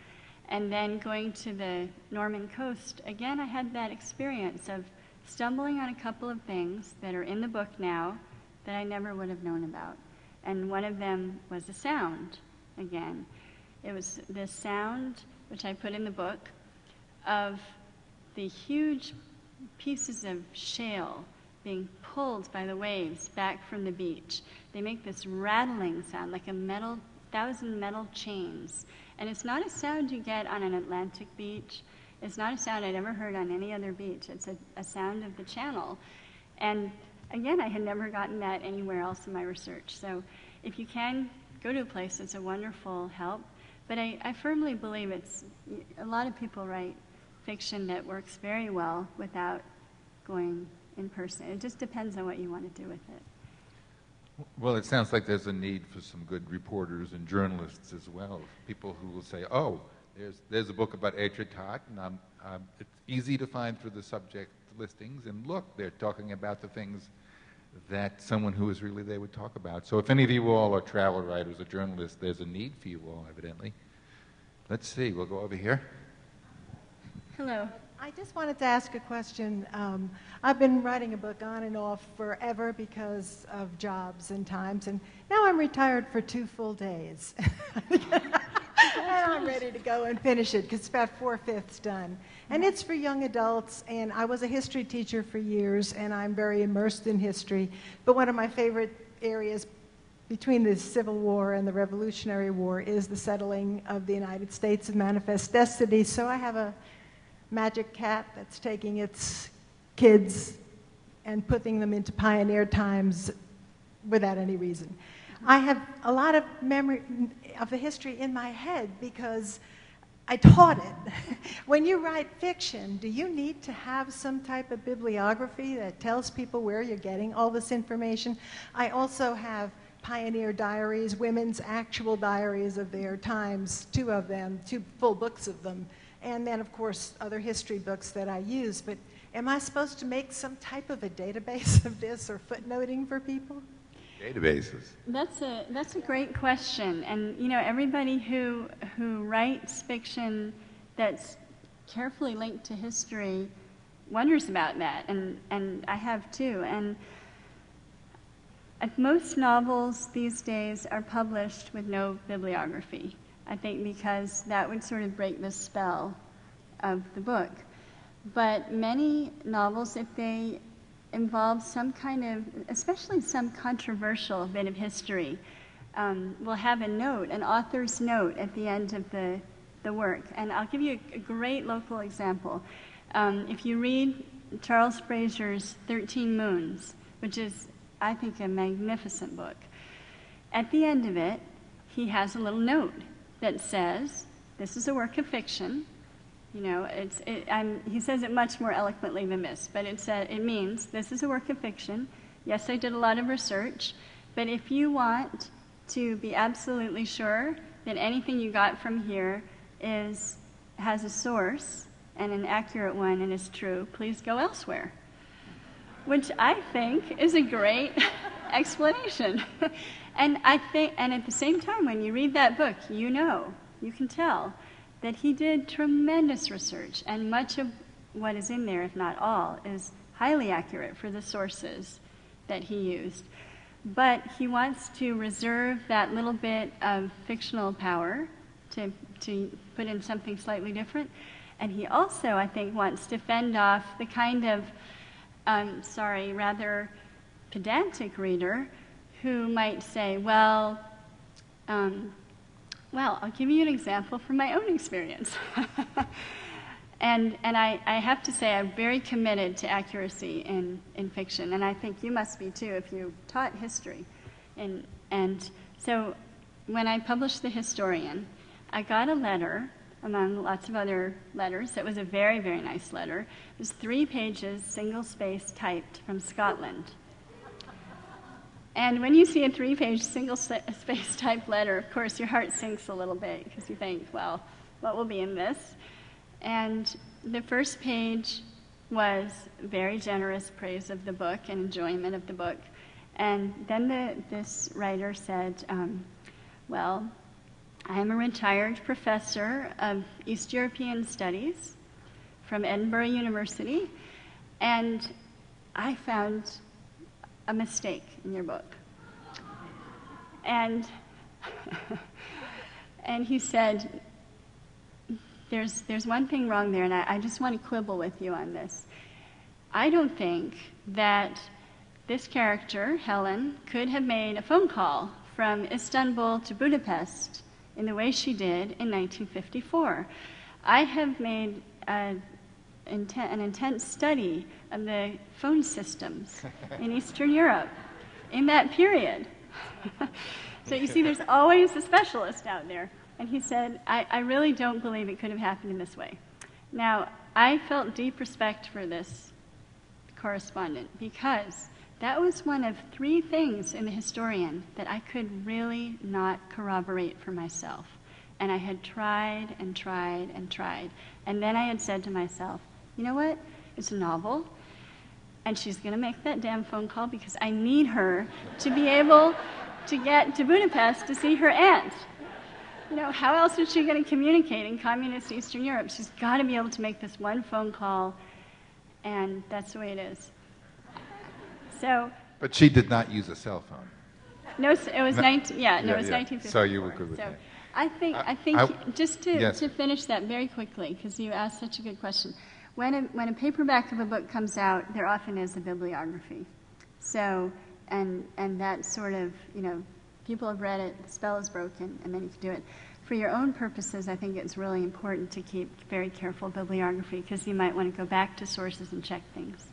And then going to the Norman coast, again, I had that experience of stumbling on a couple of things that are in the book now that I never would have known about. And one of them was a sound, again. It was this sound, which I put in the book, of the huge pieces of shale being pulled by the waves back from the beach. They make this rattling sound, like 1,000 metal chains. And it's not a sound you get on an Atlantic beach. It's not a sound I'd ever heard on any other beach. It's a sound of the channel. And again, I had never gotten that anywhere else in my research. So if you can go to a place, it's a wonderful help. But I firmly believe a lot of people write fiction that works very well without going in person. It just depends on what you want to do with it. Well, it sounds like there's a need for some good reporters and journalists as well. People who will say, "Oh, there's a book about Etretat, and it's easy to find through the subject listings, and look, they're talking about the things that someone who is really there would talk about." So if any of you all are travel writers or journalists, there's a need for you all, evidently. Let's see, we'll go over here. Hello. I just wanted to ask a question. I've been writing a book on and off forever because of jobs and times, and now I'm retired for 2 full days. And I'm ready to go and finish it because it's about 4/5 done. And it's for young adults, and I was a history teacher for years, and I'm very immersed in history. But one of my favorite areas between the Civil War and the Revolutionary War is the settling of the United States and Manifest Destiny. So I have a magic cat that's taking its kids and putting them into pioneer times without any reason. I have a lot of memory of the history in my head because I taught it. When you write fiction, do you need to have some type of bibliography that tells people where you're getting all this information? I also have pioneer diaries, women's actual diaries of their times, 2 of them, 2 full books of them, and then, of course, other history books that I use. But am I supposed to make some type of a database of this or footnoting for people? Databases. That's a great question. And, you know, everybody who writes fiction that's carefully linked to history wonders about that, and I have too. And most novels these days are published with no bibliography, I think, because that would sort of break the spell of the book. But many novels, if they involve some kind of, especially some controversial bit of history, will have a note, an author's note at the end of the work. And I'll give you a great local example. If you read Charles Frazier's 13 Moons, which is, I think, a magnificent book, at the end of it, he has a little note that says, this is a work of fiction. You know, he says it much more eloquently than this, but it means this is a work of fiction. Yes, I did a lot of research, but if you want to be absolutely sure that anything you got from here has a source and an accurate one and is true, please go elsewhere. Which I think is a great explanation. And at the same time, when you read that book, you can tell that he did tremendous research, and much of what is in there, if not all, is highly accurate for the sources that he used. But he wants to reserve that little bit of fictional power to put in something slightly different. And he also, I think, wants to fend off the kind of, rather pedantic reader who might say, well, I'll give you an example from my own experience. and I have to say I'm very committed to accuracy in fiction, and I think you must be too if you taught history. And so when I published The Historian, I got a letter, among lots of other letters, that was a very, very nice letter. It was 3 pages, single-space typed from Scotland. And when you see a 3-page single-space type letter, of course, your heart sinks a little bit because you think, well, what will be in this? And the first page was very generous praise of the book and enjoyment of the book. And then this writer said, well, I am a retired professor of East European Studies from Edinburgh University, and I found a mistake in your book. And he said, there's one thing wrong there, and I just want to quibble with you on this. I don't think that this character, Helen, could have made a phone call from Istanbul to Budapest in the way she did in 1954. I have made an intense study of the phone systems in Eastern Europe in that period. So you see, there's always a specialist out there. And he said, I really don't believe it could have happened in this way. Now, I felt deep respect for this correspondent because that was one of 3 things in the historian that I could really not corroborate for myself. And I had tried and tried and tried. And then I had said to myself, you know what? It's a novel. And she's going to make that damn phone call because I need her to be able to get to Budapest to see her aunt. You know, how else is she going to communicate in communist Eastern Europe? She's got to be able to make this one phone call, and that's the way it is. So. But she did not use a cell phone. No, it was 1954. So you were good with that. I think just to finish that very quickly, because you asked such a good question. When a paperback of a book comes out, there often is a bibliography. So, and that sort of, you know, people have read it, the spell is broken, and then you can do it. For your own purposes, I think it's really important to keep very careful bibliography, because you might want to go back to sources and check things.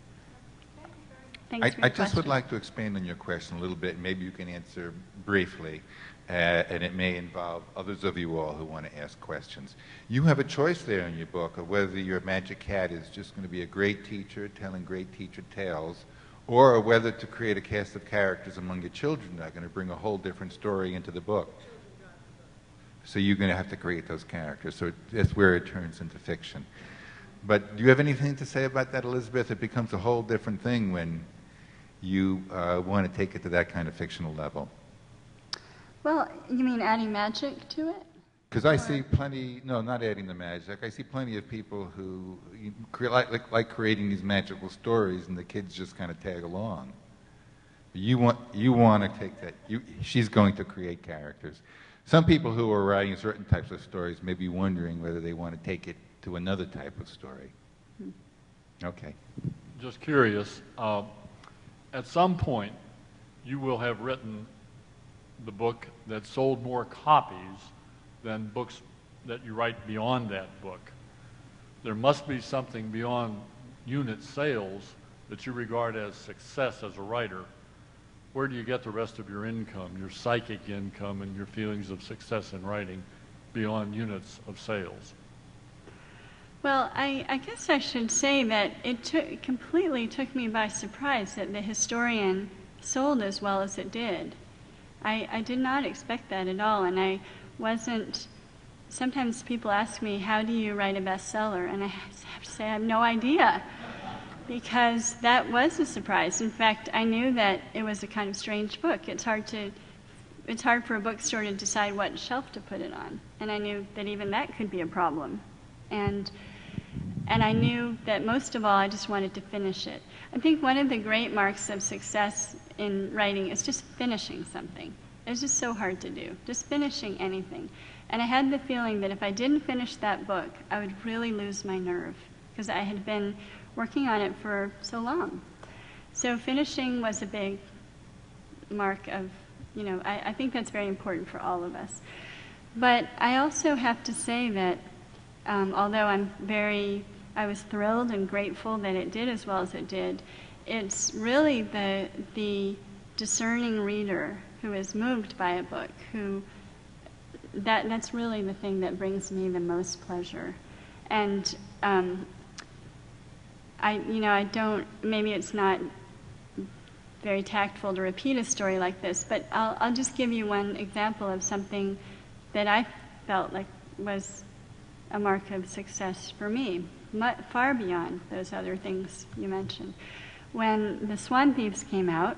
Thanks for your I just question. would like to expand on your question a little bit. Maybe you can answer briefly, and it may involve others of you all who want to ask questions. You have a choice there in your book of whether your magic cat is just going to be a great teacher telling great teacher tales, or whether to create a cast of characters among your children that are going to bring a whole different story into the book. So you're going to have to create those characters. So that's where it turns into fiction. But do you have anything to say about that, Elizabeth? It becomes a whole different thing when you want to take it to that kind of fictional level. Well, you mean adding magic to it? Because I see plenty, no, not adding the magic. I see plenty of people who like creating these magical stories, and the kids just kind of tag along. You want to take that. She's going to create characters. Some people who are writing certain types of stories may be wondering whether they want to take it to another type of story. Okay. Just curious. At some point, you will have written the book that sold more copies than books that you write beyond that book. There must be something beyond unit sales that you regard as success as a writer. Where do you get the rest of your income, your psychic income, and your feelings of success in writing beyond units of sales? Well, I guess I should say that it completely took me by surprise that the historian sold as well as it did. I did not expect that at all, and I wasn't. Sometimes people ask me, how do you write a bestseller? And I have to say I have no idea, because that was a surprise. In fact, I knew that it was a kind of strange book. It's hard for a bookstore to decide what shelf to put it on, and I knew that even that could be a problem. And I knew that most of all, I just wanted to finish it. I think one of the great marks of success in writing is just finishing something. It's just so hard to do, just finishing anything. And I had the feeling that if I didn't finish that book, I would really lose my nerve, because I had been working on it for so long. So finishing was a big mark of, you know, I think that's very important for all of us. But I also have to say that although I was thrilled and grateful that it did as well as it did, it's really the discerning reader who is moved by a book, that's really the thing that brings me the most pleasure. And maybe it's not very tactful to repeat a story like this, but I'll just give you one example of something that I felt like was a mark of success for me, far beyond those other things you mentioned. When the Swan Thieves came out,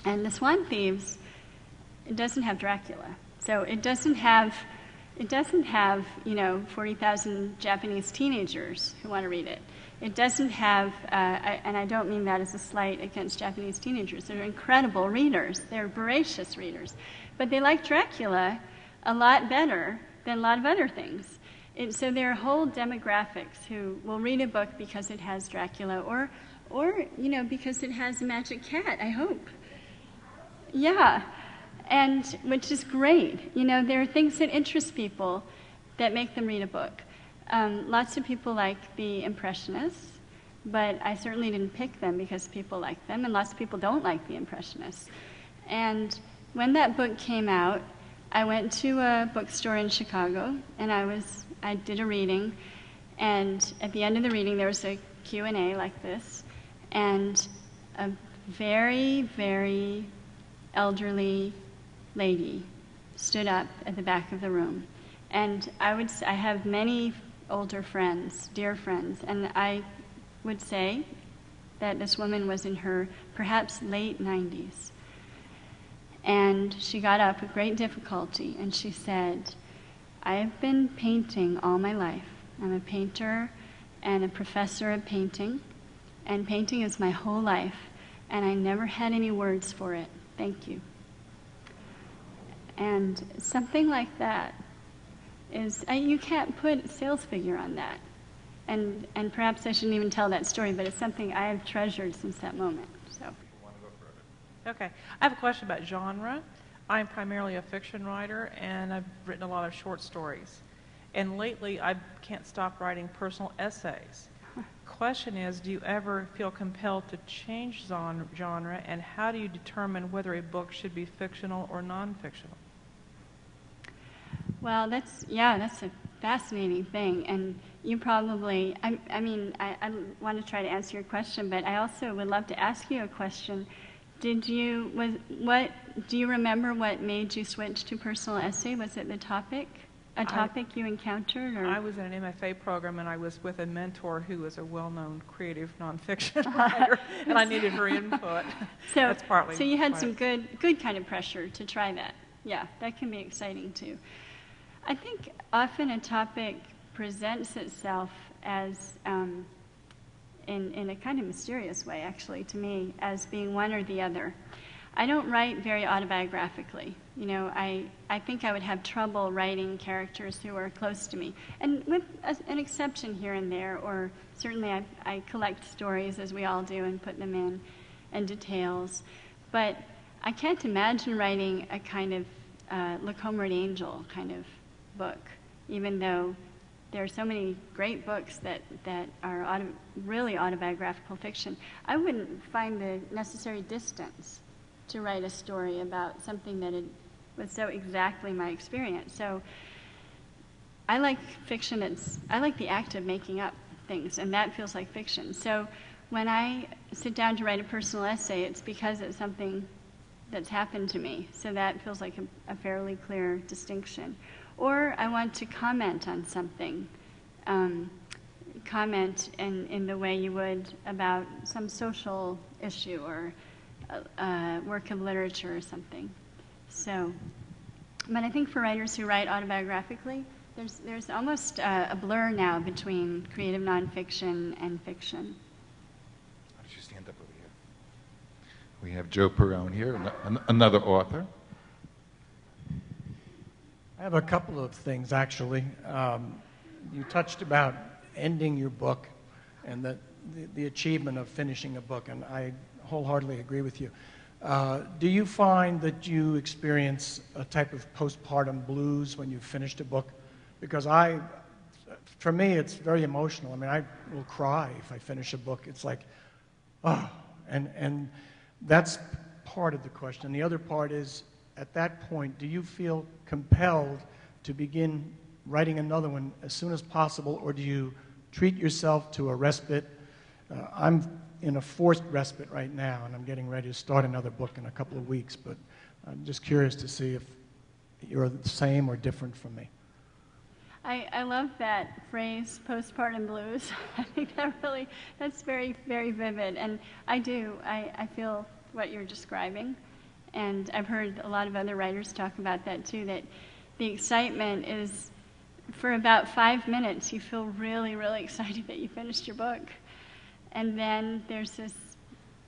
and the Swan Thieves, it doesn't have Dracula. So it doesn't have 40,000 Japanese teenagers who want to read it. It doesn't have, and I don't mean that as a slight against Japanese teenagers. They're incredible readers. They're voracious readers. But they like Dracula a lot better than a lot of other things. So there are whole demographics who will read a book because it has Dracula, or because it has a magic cat, I hope. Yeah, and which is great. There are things that interest people that make them read a book. Lots of people like the Impressionists, but I certainly didn't pick them because people like them, and lots of people don't like the Impressionists. And when that book came out, I went to a bookstore in Chicago, and I did a reading, and at the end of the reading there was a Q&A like this, and a very, very elderly lady stood up at the back of the room. And I have many older friends, dear friends, and I would say that this woman was in her perhaps late 90s. And she got up with great difficulty and she said, I have been painting all my life. I'm a painter and a professor of painting, and painting is my whole life, and I never had any words for it. Thank you. And something like that is, you can't put a sales figure on that. And perhaps I shouldn't even tell that story, but it's something I have treasured since that moment. So. Okay. I have a question about genre. I'm primarily a fiction writer, and I've written a lot of short stories. And lately, I can't stop writing personal essays. Question is, do you ever feel compelled to change genre, and how do you determine whether a book should be fictional or non-fictional? Well, that's a fascinating thing, and you probably, I want to try to answer your question, but I also would love to ask you a question. Do you remember what made you switch to personal essay? Was it the topic? A topic you encountered? Or? I was in an MFA program, and I was with a mentor who was a well-known creative nonfiction writer, and I needed her input. That's partly. So you had some good kind of pressure to try that. Yeah, that can be exciting too. I think often a topic presents itself as, in a kind of mysterious way, actually, to me, as being one or the other. I don't write very autobiographically. You know, I think I would have trouble writing characters who are close to me. And with an exception here and there, or certainly I collect stories, as we all do, and put them in, and details. But I can't imagine writing a kind of Look Homeward Angel kind of book, even though there are so many great books that are really autobiographical fiction. I wouldn't find the necessary distance to write a story about something that was so exactly my experience. So I like fiction I like the act of making up things, and that feels like fiction. So when I sit down to write a personal essay, it's because it's something that's happened to me. So that feels like a fairly clear distinction. Or I want to comment on something, comment in the way you would about some social issue or a work of literature or something. So, but I think for writers who write autobiographically, there's almost a blur now between creative nonfiction and fiction. Why don't you stand up over here? We have Joe Perrone here, another author. I have a couple of things, actually. You touched about ending your book and the achievement of finishing a book, and I wholeheartedly agree with you. Do you find that you experience a type of postpartum blues when you've finished a book? Because for me, it's very emotional. I mean, I will cry if I finish a book. It's like, oh, and that's part of the question. The other part is, at that point, do you feel compelled to begin writing another one as soon as possible, or do you treat yourself to a respite? I'm in a forced respite right now, and I'm getting ready to start another book in a couple of weeks, but I'm just curious to see if you're the same or different from me. I love that phrase, postpartum blues. I think that's very, very vivid, and I do. I feel what you're describing. And I've heard a lot of other writers talk about that too, that the excitement is, for about 5 minutes, you feel really, really excited that you finished your book. And then there's this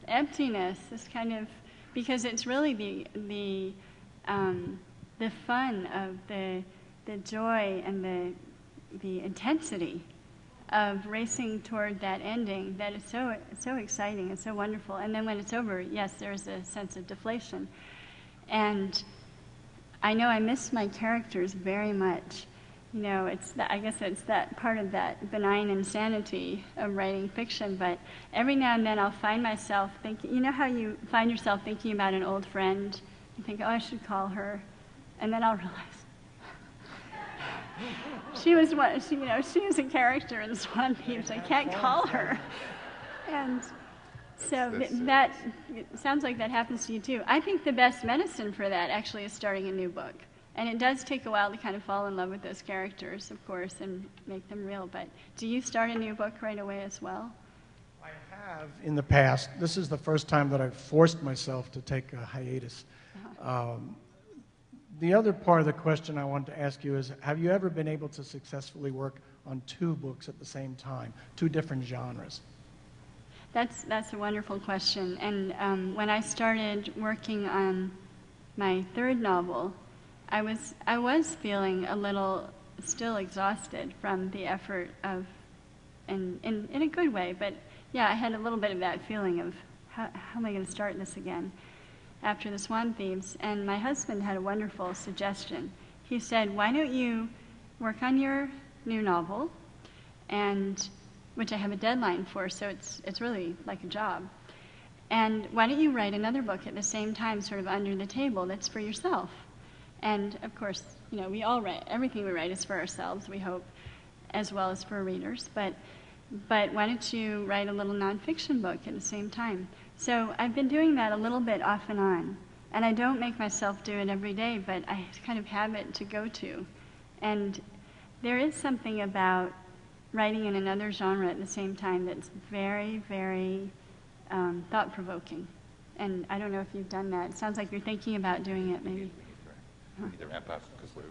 emptiness, this kind of, because it's really the fun of the joy and the intensity of racing toward that ending that is so exciting and so wonderful. And then when it's over, yes, there's a sense of deflation. And I know I miss my characters very much. you know, I guess it's that part of that benign insanity of writing fiction, but every now and then I'll find myself thinking, you know how you find yourself thinking about an old friend? You think, oh, I should call her, and then I'll realize she was a character in Swan Thieves. I can't call her. And so that it sounds like that happens to you too. I think the best medicine for that actually is starting a new book. And it does take a while to kind of fall in love with those characters, of course, and make them real. But do you start a new book right away as well? I have in the past. This is the first time that I've forced myself to take a hiatus. The other part of the question I want to ask you is, have you ever been able to successfully work on two books at the same time, two different genres? That's a wonderful question. And when I started working on my third novel, I was feeling a little still exhausted from the effort of, and in a good way, but yeah, I had a little bit of that feeling of how am I going to start this again after the Swan Thieves. And my husband had a wonderful suggestion. He said, why don't you work on your new novel, and which I have a deadline for, so it's really like a job. And why don't you write another book at the same time, sort of under the table, that's for yourself? And of course, you know, we all write, everything we write is for ourselves, we hope, as well as for readers. But why don't you write a little nonfiction book at the same time? So I've been doing that a little bit off and on. And I don't make myself do it every day, but I kind of have it to go to. And there is something about writing in another genre at the same time that's very, very thought-provoking. And I don't know if you've done that. It sounds like you're thinking about doing it, maybe. We need to wrap up because we're...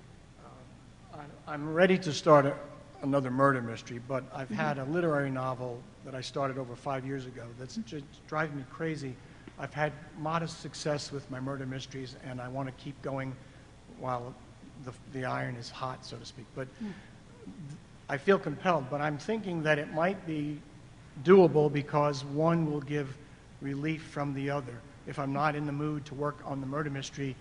I'm ready to start another murder mystery, but I've had a literary novel that I started over 5 years ago that's just driving me crazy. I've had modest success with my murder mysteries, and I want to keep going while the iron is hot, so to speak. But I feel compelled, but I'm thinking that it might be doable because one will give relief from the other. If I'm not in the mood to work on the murder mystery,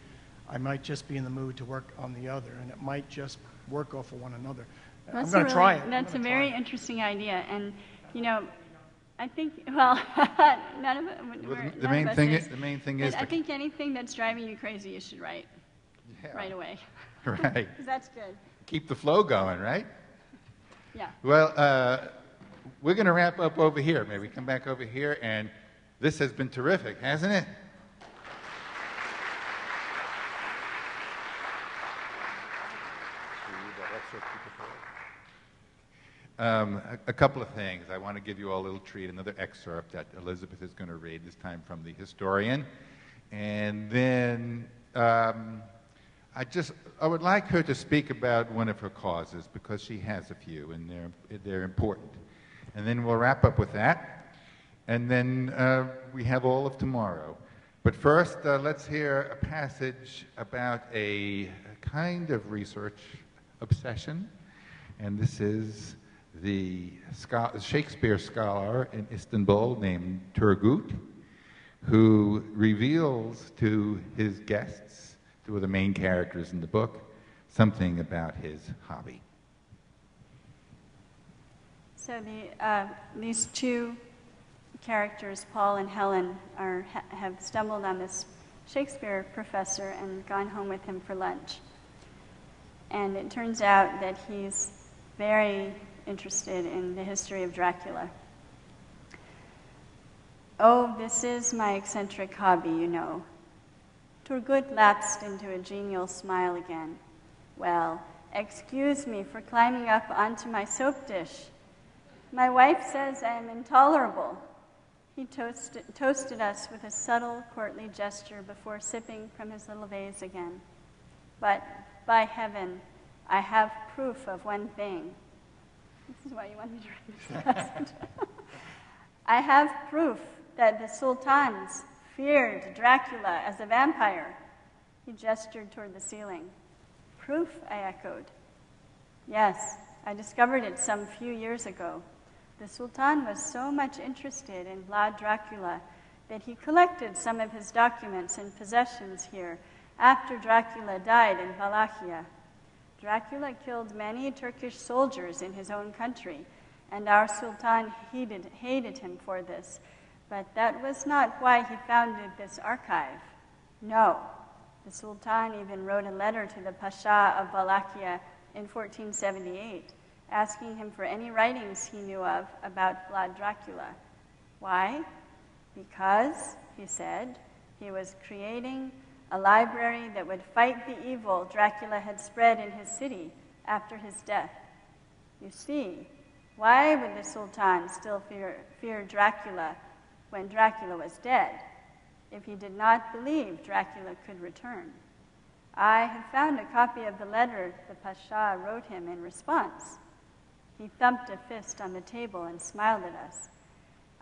I might just be in the mood to work on the other, and it might just work off of one another. I'm going to try it. That's a very interesting idea, and you know, I think none of it. The main thing is. I think anything that's driving you crazy, you should write right away. Right. 'Cause that's good. Keep the flow going, right? Yeah. Well, we're going to wrap up over here. Maybe we come back over here, and this has been terrific, hasn't it? A couple of things. I want to give you all a little treat, another excerpt that Elizabeth is going to read, this time from the historian. And then I would like her to speak about one of her causes, because she has a few, and they're important. And then we'll wrap up with that. And then we have all of tomorrow. But first, let's hear a passage about a kind of research obsession. And this is the Shakespeare scholar in Istanbul named Turgut, who reveals to his guests, two of the main characters in the book, something about his hobby. So these two characters, Paul and Helen, have stumbled on this Shakespeare professor and gone home with him for lunch. And it turns out that he's very interested in the history of Dracula. Oh, this is my eccentric hobby, you know. Turgut lapsed into a genial smile again. Well, excuse me for climbing up onto my soap dish. My wife says I am intolerable. He toasted us with a subtle, courtly gesture before sipping from his little vase again. But, by heaven, I have proof of one thing. This is why you want me to write this passage. I have proof that the sultans feared Dracula as a vampire. He gestured toward the ceiling. Proof, I echoed. Yes, I discovered it some few years ago. The Sultan was so much interested in Vlad Dracula that he collected some of his documents and possessions here after Dracula died in Wallachia. Dracula killed many Turkish soldiers in his own country, and our Sultan hated him for this. But that was not why he founded this archive. No, the Sultan even wrote a letter to the Pasha of Wallachia in 1478, asking him for any writings he knew of about Vlad Dracula. Why? Because, he said, he was creating a library that would fight the evil Dracula had spread in his city after his death. You see, why would the Sultan still fear Dracula when Dracula was dead, if he did not believe Dracula could return? I have found a copy of the letter the Pasha wrote him in response. He thumped a fist on the table and smiled at us.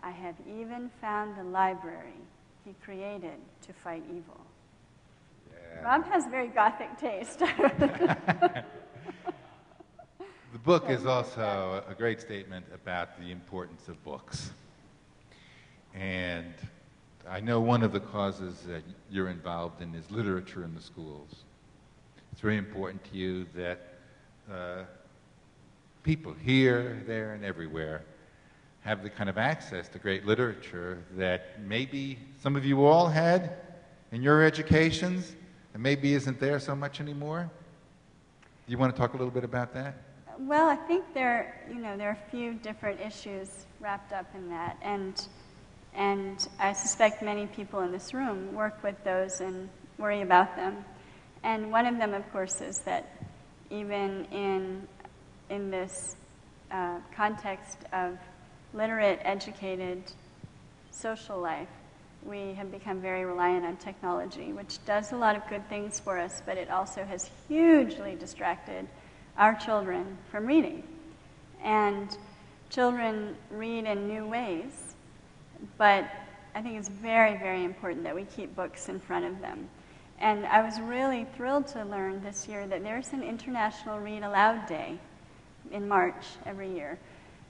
I have even found the library he created to fight evil. Yeah. Rob has very Gothic taste. The book is also a great statement about the importance of books. And I know one of the causes that you're involved in is literature in the schools. It's very important to you that people here, there, and everywhere have the kind of access to great literature that maybe some of you all had in your educations and maybe isn't there so much anymore. Do you want to talk a little bit about that? Well, I think there are a few different issues wrapped up in that, and I suspect many people in this room work with those and worry about them. And one of them, of course, is that even in this context of literate, educated social life, we have become very reliant on technology, which does a lot of good things for us, but it also has hugely distracted our children from reading. And children read in new ways, but I think it's very, very important that we keep books in front of them. And I was really thrilled to learn this year that there's an International Read Aloud Day in March every year,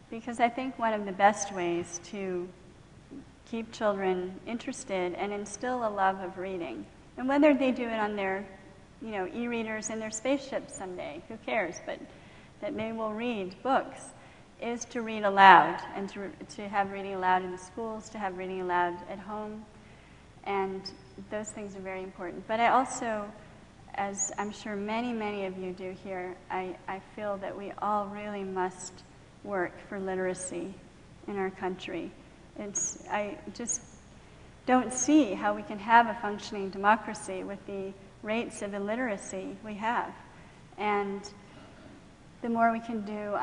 because I think one of the best ways to keep children interested and instill a love of reading, and whether they do it on their e-readers in their spaceships someday, who cares, but that they will read books, is to read aloud, and to have reading aloud in the schools, to have reading aloud at home, and those things are very important. But I also, as I'm sure many, many of you do here, I feel that we all really must work for literacy in our country. I just don't see how we can have a functioning democracy with the rates of illiteracy we have. And the more we can do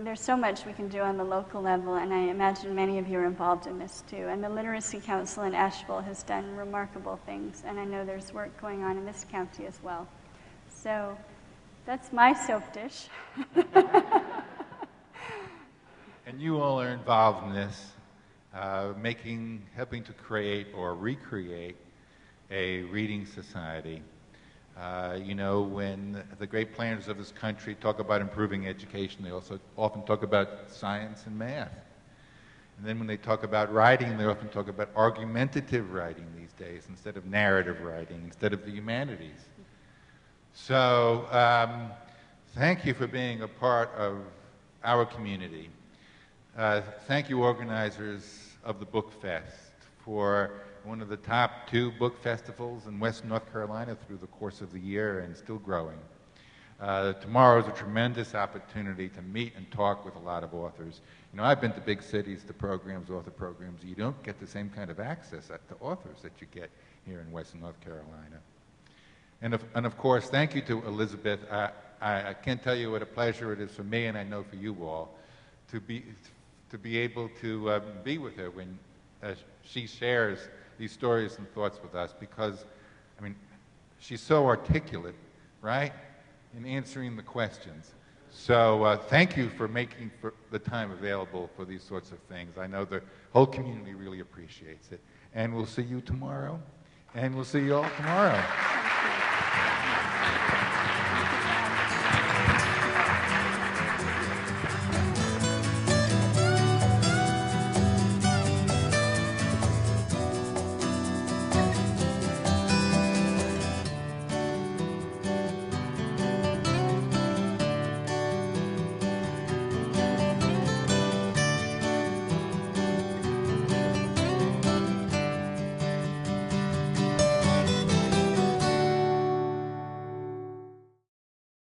there's so much we can do on the local level, and I imagine many of you are involved in this too. And the Literacy Council in Asheville has done remarkable things, and I know there's work going on in this county as well. So that's my soap dish. And you all are involved in this, helping to create or recreate a reading society. When the great planners of this country talk about improving education, they also often talk about science and math. And then when they talk about writing, they often talk about argumentative writing these days instead of narrative writing, instead of the humanities. So thank you for being a part of our community. Thank you, organizers of the Book Fest, for one of the top 2 book festivals in Western North Carolina through the course of the year and still growing. Tomorrow is a tremendous opportunity to meet and talk with a lot of authors. I've been to big cities, to programs, author programs. You don't get the same kind of access to authors that you get here in Western North Carolina. And of course, thank you to Elizabeth. I can't tell you what a pleasure it is for me, and I know for you all, to be able to be with her when she shares these stories and thoughts with us, because, she's so articulate, right, in answering the questions. So thank you for making the time available for these sorts of things. I know the whole community really appreciates it. And we'll see you tomorrow, and we'll see you all tomorrow.